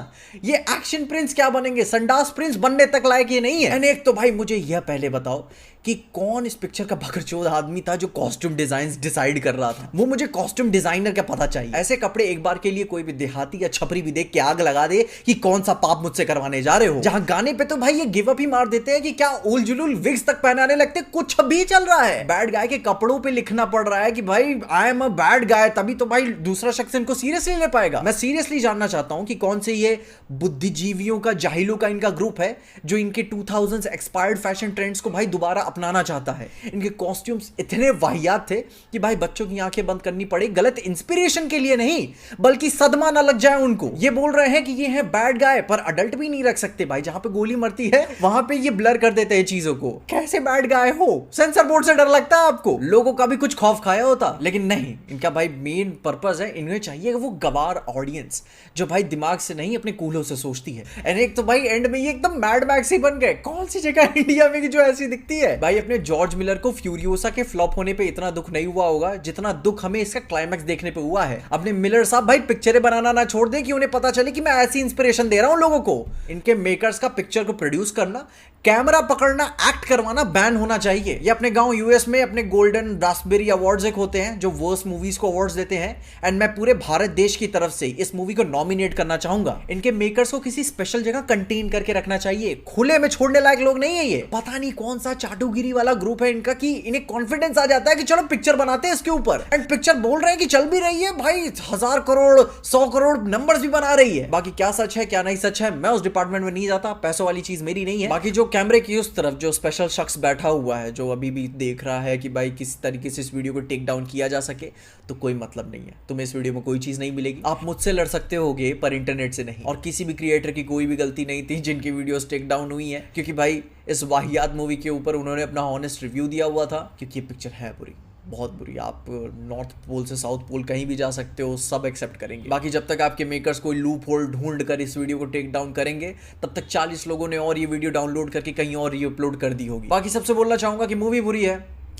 ये एक्शन प्रिंस क्या बनेंगे, संडास प्रिंस बनने तक लायक ये नहीं है। एंड एक तो भाई मुझे यह पहले बताओ कि कौन इस पिक्चर का बकरचोद आदमी था जो कॉस्ट्यूम डिजाइन डिसाइड कर रहा था। वो मुझे कॉस्ट्यूम डिजाइनर का पता चाहिए। ऐसे कपड़े एक बार के लिए कोई भी देहाती या छपरी भी देख के आग लगा दे कि कौन सा पाप मुझसे करवाने जा रहे हो। जहां गाने पे तो भाई ये गिव अप ही मार देते हैं कि क्या उल जुलूल विग्स तक पहनाने लगते, कुछ भी चल रहा है। बैड गाय के कपड़ों पे लिखना पड़ रहा है कि भाई I am a bad guy, तभी तो भाई दूसरा शख्स इनको सीरियसली ले पाएगा। मैं सीरियसली जानना चाहता हूं कि कौन से ये बुद्धिजीवियों का, जाहिलों का इनका ग्रुप है जो इनके 2000s एक्सपायर्ड फैशन ट्रेंड्स को भाई दोबारा अपनाना चाहता है। इनके कॉस्ट्यूम्स इतने वाहियात थे कि भाई बच्चों की आंखें बंद करनी पड़े, गलत इंस्पिरेशन के लिए नहीं बल्कि सदमा ना लग जाए उनको। ये बोल रहे हैं कि ये है बैड गाय, पर अडल्ट भी नहीं रख सकते भाई। जहां पे गोली मरती है वहां पे ये ब्लर कर देते हैं चीजों को। कैसे बैड गाय हो, सेंसर बोर्ड से डर लगता है आपको? लोगों का भी कुछ खौफ खाया होता, लेकिन नहीं। इनका भाई मेन पर्पस है, इन्हें चाहिए वो गवार ऑडियंस जो भाई दिमाग से नहीं अपने कूल्हों से सोचती है। एंड एक तो भाई एंड में ये एकदम मैड मैक्स ही बन गए। कौन सी जगह इंडिया में जो ऐसी दिखती है भाई। अपने जॉर्ज मिलर को फ्यूरियोसा के फ्लॉप होने पे इतना दुख नहीं हुआ होगा जितना दुख हमें इसका क्लाइमैक्स देखने पे हुआ है। अपने मिलर साहब भाई पिक्चरें बनाना ना छोड़ दे कि उन्हें पता चले कि मैं ऐसी इंस्पिरेशन दे रहा हूं लोगों को। इनके मेकर्स का पिक्चर को प्रोड्यूस करना, कैमरा पकड़ना, एक्ट करवाना बैन होना चाहिए। ये अपने गांव यूएस में अपने गोल्डन रास्पबेरी अवार्ड्स एक होते हैं जो वर्स्ट मूवीज को अवार्ड्स देते हैं। एंड मैं पूरे भारत देश की तरफ से इस मूवी को नॉमिनेट करना चाहूंगा। इनके मेकर्स को किसी स्पेशल जगह कंटेन करके रखना चाहिए, खुले में छोड़ने लायक लोग नहीं है ये। पता नहीं कौन सा चाटुगिरी वाला ग्रुप है इनका कि इन्हें कॉन्फिडेंस आ जाता है कि चलो पिक्चर बनाते हैं इसके ऊपर। एंड पिक्चर बोल रहे हैं कि चल भी रही है भाई, 1000 करोड़ 100 करोड़ नंबर्स भी बना रही है। बाकी क्या सच है क्या नहीं सच है मैं उस डिपार्टमेंट में नहीं जाता, पैसों वाली चीज मेरी नहीं है। बाकी जो कैमरे की उस तरफ जो स्पेशल शख्स बैठा हुआ है जो अभी भी देख रहा है कि भाई किस तरीके से इस वीडियो को टेक डाउन किया जा सके, तो कोई मतलब नहीं है। तुम्हें इस वीडियो में कोई चीज नहीं मिलेगी। आप मुझसे लड़ सकते होगे पर इंटरनेट से नहीं। और किसी भी क्रिएटर की कोई भी गलती नहीं थी जिनकी वीडियोस टेक डाउन हुई है, क्योंकि भाई इस वाहियात मूवी के ऊपर उन्होंने अपना ऑनेस्ट रिव्यू दिया हुआ था। क्योंकि ये पिक्चर है बुरी, बहुत बुरी। आप नॉर्थ पोल से साउथ पोल कहीं भी जा सकते हो, सब एक्सेप्ट करेंगे। बाकी जब तक आपके मेकर्स कोई लूप होल ढूंढ कर इस वीडियो को टेक डाउन करेंगे, तब तक 40 लोगों ने और ये वीडियो डाउनलोड करके कहीं और री अपलोड कर दी होगी। बाकी सबसे बोलना चाहूंगा कि मूवी बुरी है,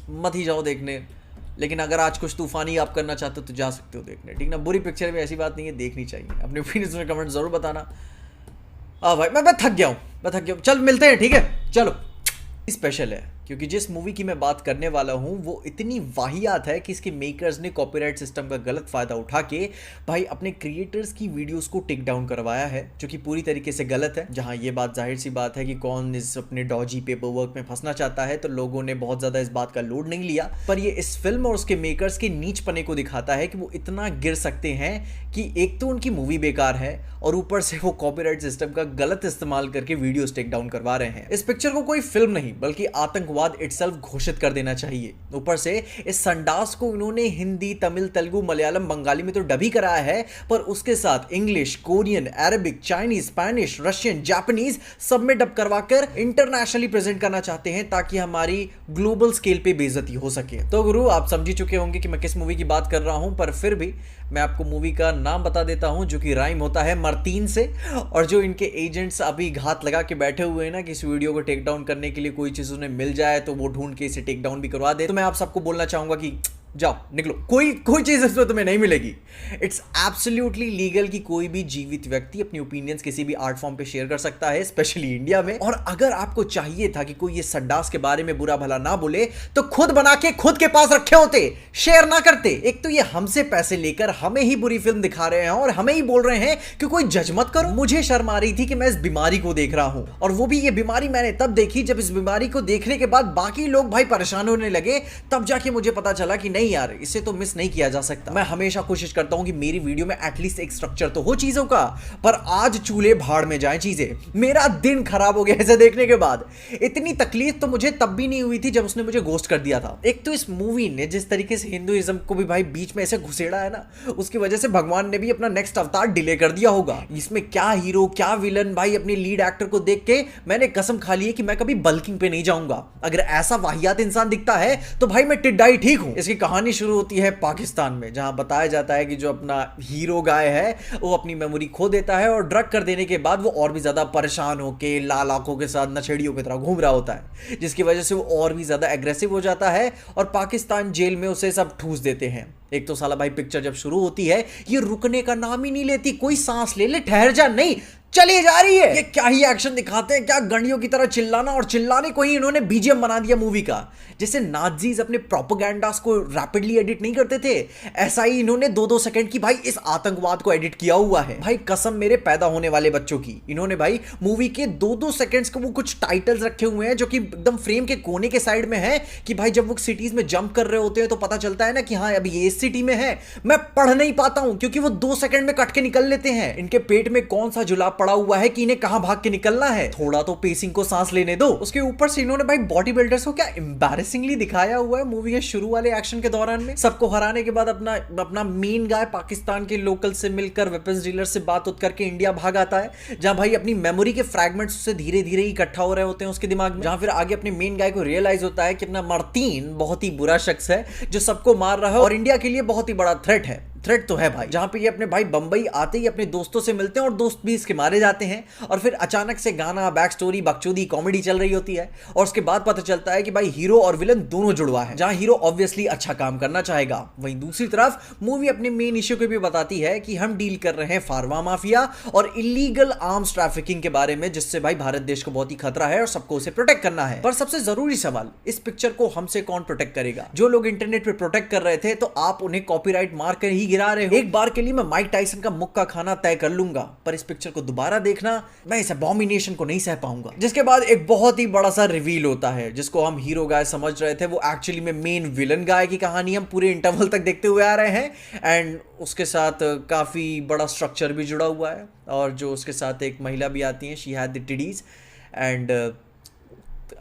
मत ही जाओ देखने। लेकिन अगर आज कुछ तूफानी आप करना चाहते हो तो जा सकते हो देखने, ठीक ना। बुरी पिक्चर में ऐसी बात नहीं है, देखनी चाहिए। अपने ओपिनियंस में कमेंट जरूर बताना। भाई मैं थक गया हूँ, चल मिलते हैं, ठीक है, चलो। स्पेशल है क्योंकि जिस मूवी की मैं बात करने वाला हूं वो इतनी वाहियात है कि इसके मेकर्स ने कॉपीराइट सिस्टम का गलत फायदा उठा के भाई अपने क्रिएटर्स की वीडियोस को टेक डाउन करवाया है, जो कि पूरी तरीके से गलत है। जहां ये बात जाहिर सी बात है कि कौन इस अपने डॉजी पेपर वर्क में फंसना चाहता है, तो लोगों ने बहुत ज्यादा इस बात का लोड नहीं लिया। पर ये इस फिल्म और उसके मेकर्स के नीचपने को दिखाता है कि वो इतना गिर सकते हैं कि एक तो उनकी मूवी बेकार है और ऊपर से वो कॉपीराइट सिस्टम का गलत इस्तेमाल करके वीडियोस टेक डाउन करवा रहे हैं। इस पिक्चर को कोई फिल्म नहीं बल्कि आतंकवाद इटसेल्फ घोषित कर देना चाहिए। ऊपर से इस संडास को इन्होंने हिंदी, तमिल, तेलुगु, मलयालम, बंगाली में तो डब ही कराया है, पर उसके साथ English, Korean, Arabic, Chinese, Spanish, Russian, Japanese सब में डब करवाकर इंटरनेशनली प्रेजेंट करना चाहते हैं ताकि हमारी ग्लोबल स्केल पे बेइज्जती हो सके। तो गुरु आप समझ ही चुके होंगे कि मैं किस मूवी की बात कर रहा हूं, पर फिर भी मैं आपको मूवी का नाम बता देता हूं जो कि राइम होता है मर्तीन से। और जो इनके एजेंट्स अभी घात लगा के बैठे हुए हैं ना कि इस वीडियो को टेक डाउन करने के लिए कोई चीज उन्हें मिल जाए तो वो ढूंढ के इसे टेक डाउन भी करवा दे, तो मैं आप सबको बोलना चाहूंगा कि जाओ निकलो, कोई चीज इसमें तुम्हें नहीं मिलेगी। इट्स एब्सोल्युटली लीगल कि कोई भी जीवित व्यक्ति अपनी ओपिनियंस किसी भी आर्ट फॉर्म पे शेयर कर सकता है, स्पेशली इंडिया में। और अगर आपको चाहिए था कि कोई ये संडास के बारे में बुरा भला ना बोले तो खुद बना के खुद के पास रखे होते, शेयर ना करते। एक तो ये हमसे पैसे लेकर हमें ही बुरी फिल्म दिखा रहे हैं और हमें ही बोल रहे हैं कि कोई जज मत करो। मुझे शर्म आ रही थी कि मैं इस बीमारी को देख रहा हूं, और वो भी ये बीमारी मैंने तब देखी जब इस बीमारी को देखने के बाद बाकी लोग भाई परेशान होने लगे, तब जाके मुझे पता चला कि नहीं यार, इसे तो मिस नहीं किया जा सकता। मैं हमेशा कोशिश करता हूं कि मेरी वीडियो में एटलीस्ट एक स्ट्रक्चर तो हो चीजों का, पर आज चूल्हे भाड़ में जाए चीजें। मेरा दिन खराब हो गया इसे देखने के बाद। इतनी तकलीफ तो मुझे तब भी नहीं हुई थी जब उसने मुझे घोस्ट कर दिया था। एक तो इस मूवी ने जिस तरीके से हिंदुइज्म को भी भाई बीच में ऐसे घुसेड़ा है ना, उसकी वजह से भगवान ने भी अपना नेक्स्ट अवतार डिले कर दिया होगा। इसमें क्या हीरो क्या विलन, भाई अपने लीड एक्टर को देख के मैंने कसम खा ली है कि मैं कभी बल्किंग पे नहीं जाऊंगा। अगर ऐसा वाहियात इंसान दिखता है तो भाई मैं टिड्डा ही ठीक हूं। इसकी कहानी शुरू होती है पाकिस्तान में, जहां बताया जाता है कि जो अपना हीरो गाय है वो अपनी मेमोरी खो देता है और ड्रग कर देने के बाद वो और भी ज्यादा परेशान होकर लाल आंखों के साथ नशेड़ियों की तरह घूम रहा होता है, जिसकी वजह से वो और भी ज्यादा एग्रेसिव हो जाता है और पाकिस्तान जेल में उसे सब ठूस देते हैं। एक तो साला भाई पिक्चर जब शुरू होती है ये रुकने का नाम ही नहीं लेती, कोई सांस ले ले ठहर जा, नहीं चली जा रही है। ये क्या ही एक्शन दिखाते हैं, क्या गंडियों की तरह चिल्लाना, और चिल्लाने को ही इन्होंने बीजीएम बना दिया मूवी का। जैसे नाजीज अपने प्रोपेगेंडास को रैपिडली एडिट नहीं करते थे, ऐसा ही इन्होंने 2-2 सेकंड की भाई इस आतंकवाद को एडिट किया हुआ है। भाई कसम मेरे पैदा होने वाले बच्चों की, इन्होंने भाई मूवी के 2-2 सेकंड्स के वो कुछ टाइटल्स रखे हुए हैं जो कि एकदम फ्रेम के कोने के साइड में है, कि भाई जब वो सिटीज में जंप कर रहे होते हैं तो पता चलता है ना कि हाँ अभी ये इस सिटी में है। मैं पढ़ नहीं पाता हूं क्योंकि वो 2 सेकंड में कट के निकल लेते हैं। इनके पेट में कौन सा जुलाब पड़ा हुआ है कि इन्हें कहां भाग के निकलना है, थोड़ा तो पेसिंग को सांस लेने दो। उसके ऊपर से इन्होंने भाई बॉडी बिल्डर्स को क्या एम्बैरेसिंगली दिखाया हुआ है मूवी के शुरू वाले एक्शन के दौरान में। सबको हराने के बाद अपना मेन गाय पाकिस्तान के लोकल से मिलकर वेपन्स डीलर से बात उत करके इंडिया भाग आता है, जहां भाई अपनी मेमोरी के फ्रैगमेंट्स से धीरे धीरे इकट्ठा हो रहे होते हैं उसके दिमाग में। जहां फिर आगे अपने मेन गाय को रियलाइज होता है कि अपना मार्टिन बहुत ही बुरा शख्स है जो सबको मार रहा है और इंडिया के लिए बहुत ही बड़ा थ्रेट है। थ्रेट तो है भाई। जहां पे ये अपने भाई बंबई आते ही अपने दोस्तों से मिलते हैं और दोस्त भी इसके मारे जाते हैं, और फिर अचानक से गाना, बैक स्टोरी, बकचोदी, कॉमेडी चल रही होती है और उसके बाद पता चलता है कि भाई हीरो और विलन दोनों जुड़वा है। जहां हीरो ऑब्वियसली अच्छा काम करना चाहेगा, वहीं दूसरी तरफ मूवी अपने मेन इश्यू को भी बताती है कि हम डील कर रहे हैं फार्मा माफिया और इलीगल आर्म्स ट्रैफिकिंग के बारे में, जिससे भाई भारत देश को बहुत ही खतरा है और सबको उसे प्रोटेक्ट करना है। पर सबसे जरूरी सवाल, इस पिक्चर को हमसे कौन प्रोटेक्ट करेगा? जो लोग इंटरनेट पे प्रोटेक्ट कर रहे थे तो आप उन्हें कॉपीराइट मार कर ही गिरा रहे हो। एक बार के लिए मैं माइक टाइसन का मुक्का खाना तय कर लूंगा, पर इस पिक्चर को दोबारा देखना, मैं इस अबॉमिनेशन को नहीं सह पाऊंगा। जिसके बाद एक बहुत ही बड़ा सा रिवील होता है, जिसको हम हीरो गाय समझ रहे थे वो एक्चुअली में मेन विलन गाय की कहानी हम पूरे इंटरवल तक देखते हुए आ रहे हैं। एंड उसके साथ काफी बड़ा स्ट्रक्चर भी जुड़ा हुआ है, और जो उसके साथ एक महिला भी आती है, शी हैड द टिडीज। एंड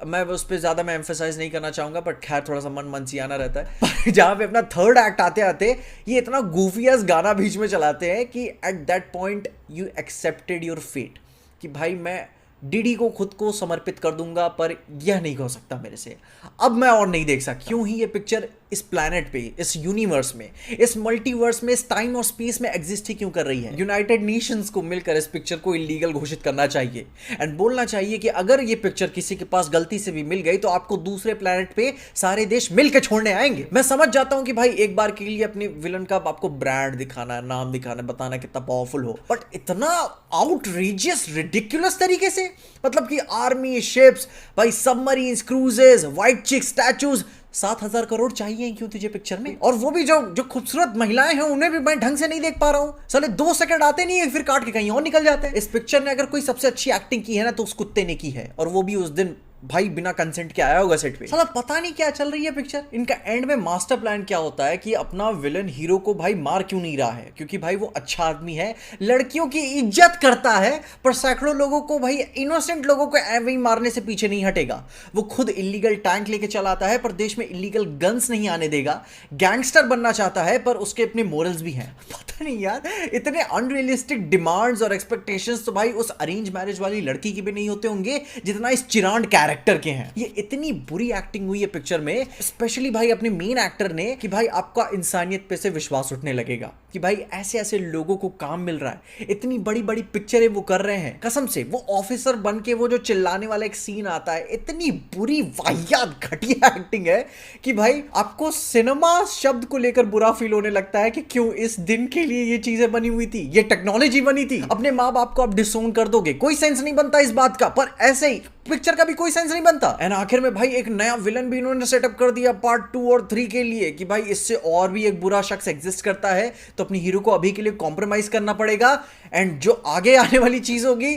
मैं उस पर ज़्यादा मैं एम्फेसाइज नहीं करना चाहूँगा, बट खैर थोड़ा सा मन मनसियाना रहता है। जहाँ पे अपना थर्ड एक्ट आते आते ये इतना गूफियस गाना बीच में चलाते हैं कि at that point you accepted your fate, कि भाई मैं डीडी को खुद को समर्पित कर दूंगा, पर यह नहीं हो सकता मेरे से, अब मैं और नहीं देख सकता। क्यों ही ये पिक्चर इस प्लैनेट पे, इस यूनिवर्स में, इस मल्टीवर्स में, इस टाइम और स्पेस में एग्जिस्ट ही क्यों कर रही है? यूनाइटेड नेशंस को मिलकर इस पिक्चर को इलीगल घोषित करना चाहिए एंड बोलना चाहिए कि अगर ये पिक्चर किसी के पास गलती से भी मिल गई तो आपको दूसरे प्लैनेट पे सारे देश मिलकर छोड़ने आएंगे। मैं समझ जाता हूं कि भाई एक बार के लिए अपने विलन का आपको ब्रांड दिखाना है, नाम दिखाना है, बताना कितना पावरफुल हो, बट इतना आउटरीजियस रिडिकुलस तरीके से, मतलब कि आर्मी, शिप्स, भाई सबमरीन्स, क्रूजेस, व्हाइट चिक स्टैचूज, 7,000 करोड़ चाहिए क्यों तुझे पिक्चर में? और वो भी जो खूबसूरत महिलाएं हैं उन्हें भी मैं ढंग से नहीं देख पा रहा हूं। साले 2 सेकंड आते नहीं है, फिर काट के कहीं और निकल जाते हैं। इस पिक्चर ने अगर कोई सबसे अच्छी एक्टिंग की है ना तो उस कुत्ते ने की है, और वो भी उस दिन भाई बिना कंसेंट के आया होगा सेट पे। साला पता नहीं क्या चल रही है पिक्चर। इनका एंड में मास्टर प्लान क्या होता है कि अपना विलन हीरो को भाई मार क्यों नहीं रहा है? क्योंकि भाई वो अच्छा आदमी है, लड़कियों की इज्जत करता है, पर सैकड़ों लोगों को, भाई इनोसेंट लोगों को ऐसे मारने से पीछे नहीं हटेगा। वो खुद इलीगल टैंक लेके चलाता है पर देश में इलीगल गन्स नहीं आने देगा। गैंगस्टर बनना चाहता है पर उसके अपने मोरल्स भी हैं। पता नहीं यार, इतने अनरियलिस्टिक डिमांड्स और एक्सपेक्टेशंस तो भाई उस अरेंज मैरिज वाली लड़की के भी नहीं होते होंगे जितना इस चिरांड कैरेक्टर के हैं। ये इतनी बुरी एक्टिंग हुई है पिक्चर में, स्पेशली भाई अपने मेन एक्टर ने, कि भाई आपका इंसानियत पे से विश्वास उठने लगेगा कि भाई ऐसे ऐसे लोगों को काम मिल रहा है, इतनी बड़ी बड़ी पिक्चरें वो कर रहे हैं। कसम से वो ऑफिसर बन के वो जो चिल्लाने वाला एक सीन आता है, इतनी बुरी वाहियात घटिया एक्टिंग है कि भाई आपको सिनेमा शब्द को लेकर बुरा फील होने लगता है कि क्यों इस दिन के लिए ये चीजें बनी हुई थी, ये टेक्नोलॉजी बनी थी। अपने माँ बाप को आप डिसोन कर दोगे, कोई सेंस नहीं बनता इस बात का, पर ऐसे ही पिक्चर का भी कोई सेंस नहीं बनता। एंड आखिर में भाई एक नया विलन भी इन्होंने सेटअप कर दिया पार्ट 2 और 3 के लिए, कि भाई इससे और भी एक बुरा शख्स एग्जिस्ट करता है तो अपनी हीरो को अभी के लिए कॉम्प्रोमाइज करना पड़ेगा। एंड जो आगे आने वाली चीज होगी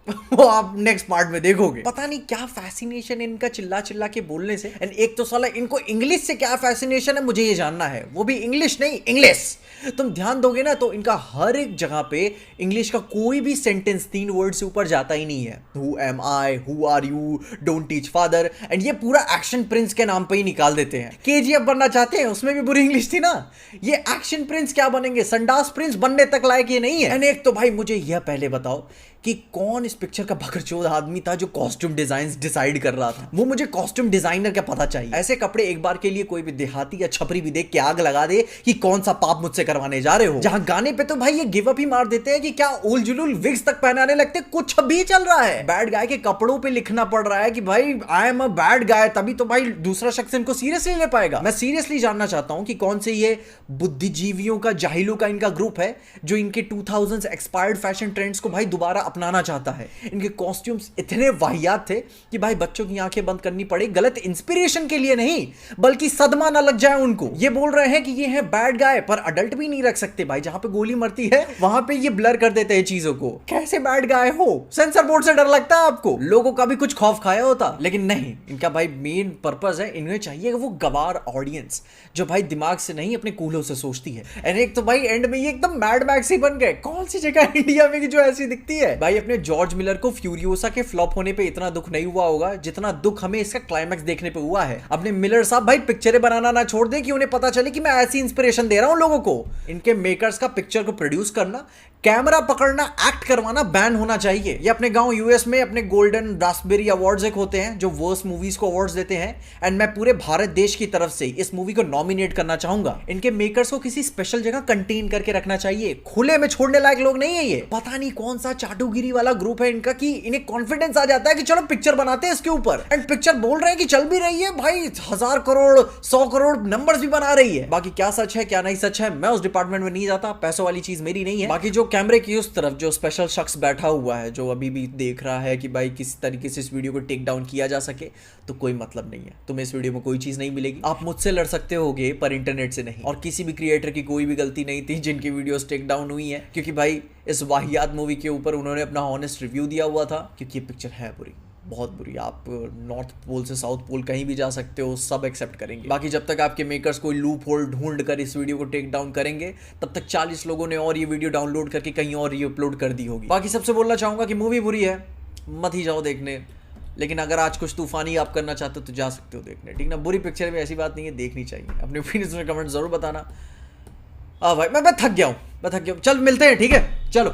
वो आप नेक्स्ट पार्ट में देखोगे। पता नहीं क्या फैसिनेशन है इनका चिल्ला चिल्ला के बोलने से। एंड एक तो साला इनको इंग्लिश से क्या फैसिनेशन है मुझे ये जानना है, वो भी इंग्लिश नहीं, इंग्लिश। तुम ध्यान दोगे ना तो इनका हर एक जगह पे इंग्लिश का कोई भी सेंटेंस 3 वर्ड से ऊपर जाता ही नहीं है। Who am I, who are you, don't teach father, and ये पूरा एक्शन प्रिंस के नाम पे ही निकाल देते हैं। केजीएफ बनना चाहते हैं, उसमें भी बुरी इंग्लिश थी ना। ये एक्शन प्रिंस क्या बनेंगे, संडास प्रिंस बनने तक लायक ये नहीं है। एंड एक तो भाई मुझे यह पहले बताओ कि कौन इस पिक्चर का बकरचोद आदमी था जो कॉस्ट्यूम डिजाइन डिसाइड कर रहा था। वो मुझे कॉस्ट्यूम डिजाइनर का पता चाहिए। ऐसे कपड़े एक बार के लिए कोई भी देहाती या छपरी भी देख के आग लगा दे कि कौन सा पाप मुझसे करवाने जा रहे हो। जहां गाने पे तो भाई ये गिव अप ही मार देते हैं कि क्या उल जुलूल विग्स तक पहनाने लगते, कुछ भी चल रहा है। बैड गाय के कपड़ों पे लिखना पड़ रहा है कि भाई I am a bad guy, तभी तो भाई दूसरा शख्स इनको सीरियसली ले पाएगा। मैं सीरियसली जानना चाहता हूं कि कौन से ये बुद्धिजीवियों का, जाहिलों का इनका ग्रुप है जो इनके 2000s एक्सपायर्ड फैशन ट्रेंड्स को भाई दोबारा अपनाना चाहता है। इनके कॉस्ट्यूम्स इतने वाहियात थे कि भाई बच्चों की आंखें बंद करनी पड़े, गलत इंस्पिरेशन के लिए नहीं बल्कि सदमा ना लग जाए उनको। ये बोल रहे हैं कि ये है बैड गाय, पर अडल्ट भी नहीं रख सकते भाई। जहां पे गोली मरती है वहां पे ये ब्लर कर देते हैं चीजों को। कैसे बैड गाय हो? सेंसर बोर्ड से डर लगता है आपको? लोगों का भी कुछ खौफ खाया होता, लेकिन नहीं। इनका भाई मेन पर्पस है, इन्हें चाहिए वो गवार ऑडियंस जो भाई दिमाग से नहीं अपने कूल्हों से सोचती है। एंड एक तो भाई एंड में ये एकदम मैड मैक्स ही बन गए। कौन सी जगह इंडिया में जो ऐसी दिखती है भाई। अपने जॉर्ज मिलर को फ्यूरियोसा के फ्लॉप होने पे इतना दुख नहीं हुआ होगा जितना दुख हमें इसका क्लाइमैक्स देखने पे हुआ है। अपने मिलर साहब भाई पिक्चरें बनाना ना छोड़ दे कि उन्हें पता चले कि मैं ऐसी इंस्पिरेशन दे रहा हूं लोगों को। इनके मेकर्स का पिक्चर को प्रोड्यूस करना, कैमरा पकड़ना, एक्ट करवाना बैन होना चाहिए। ये अपने गांव यूएस में अपने गोल्डन रास्पबेरी अवार्ड्स एक होते हैं जो वर्स्ट मूवीज को अवार्ड्स देते हैं। एंड मैं पूरे भारत देश की तरफ से इस मूवी को नॉमिनेट करना चाहूंगा। इनके मेकर्स को किसी स्पेशल जगह कंटेन करके रखना चाहिए, खुले में छोड़ने लायक लोग नहीं है ये। पता नहीं कौन सा चाटुगिरी वाला ग्रुप है इनका कि इन्हें कॉन्फिडेंस आ जाता है कि चलो पिक्चर बनाते हैं इसके ऊपर। एंड पिक्चर बोल रहे हैं कि चल भी रही है भाई, 1000 करोड़ 100 करोड़ नंबर्स भी बना रही है। बाकी क्या सच है क्या नहीं सच है मैं उस डिपार्टमेंट में नहीं जाता, पैसों वाली चीज मेरी नहीं है। बाकी जो कैमरे की उस तरफ जो स्पेशल शख्स बैठा हुआ है जो अभी भी देख रहा है कि भाई किस तरीके से इस वीडियो को टेक डाउन किया जा सके, तो कोई मतलब नहीं है। तुम्हें इस वीडियो में कोई चीज नहीं मिलेगी। आप मुझसे लड़ सकते होगे पर इंटरनेट से नहीं। और किसी भी क्रिएटर की कोई भी गलती नहीं थी जिनकी वीडियोस टेक डाउन हुई है, क्योंकि भाई इस वाहियात मूवी के ऊपर उन्होंने अपना ऑनेस्ट रिव्यू दिया हुआ था। क्योंकि ये पिक्चर है बुरी, बहुत बुरी। आप नॉर्थ पोल से साउथ पोल कहीं भी जा सकते हो, सब एक्सेप्ट करेंगे। बाकी जब तक आपके मेकर्स कोई लूप होल ढूंढ कर इस वीडियो को टेक डाउन करेंगे, तब तक 40 लोगों ने और ये वीडियो डाउनलोड करके कहीं और ये अपलोड कर दी होगी। बाकी सबसे बोलना चाहूंगा कि मूवी बुरी है, मत ही जाओ देखने। लेकिन अगर आज कुछ तूफानी आप करना चाहते हो तो जा सकते हो देखने, ठीक ना। बुरी पिक्चर में ऐसी बात नहीं है, देखनी चाहिए। अपने ओपिनियंस में कमेंट जरूर बताना। भाई मैं थक गया हूँ, चल मिलते हैं, ठीक है, चलो।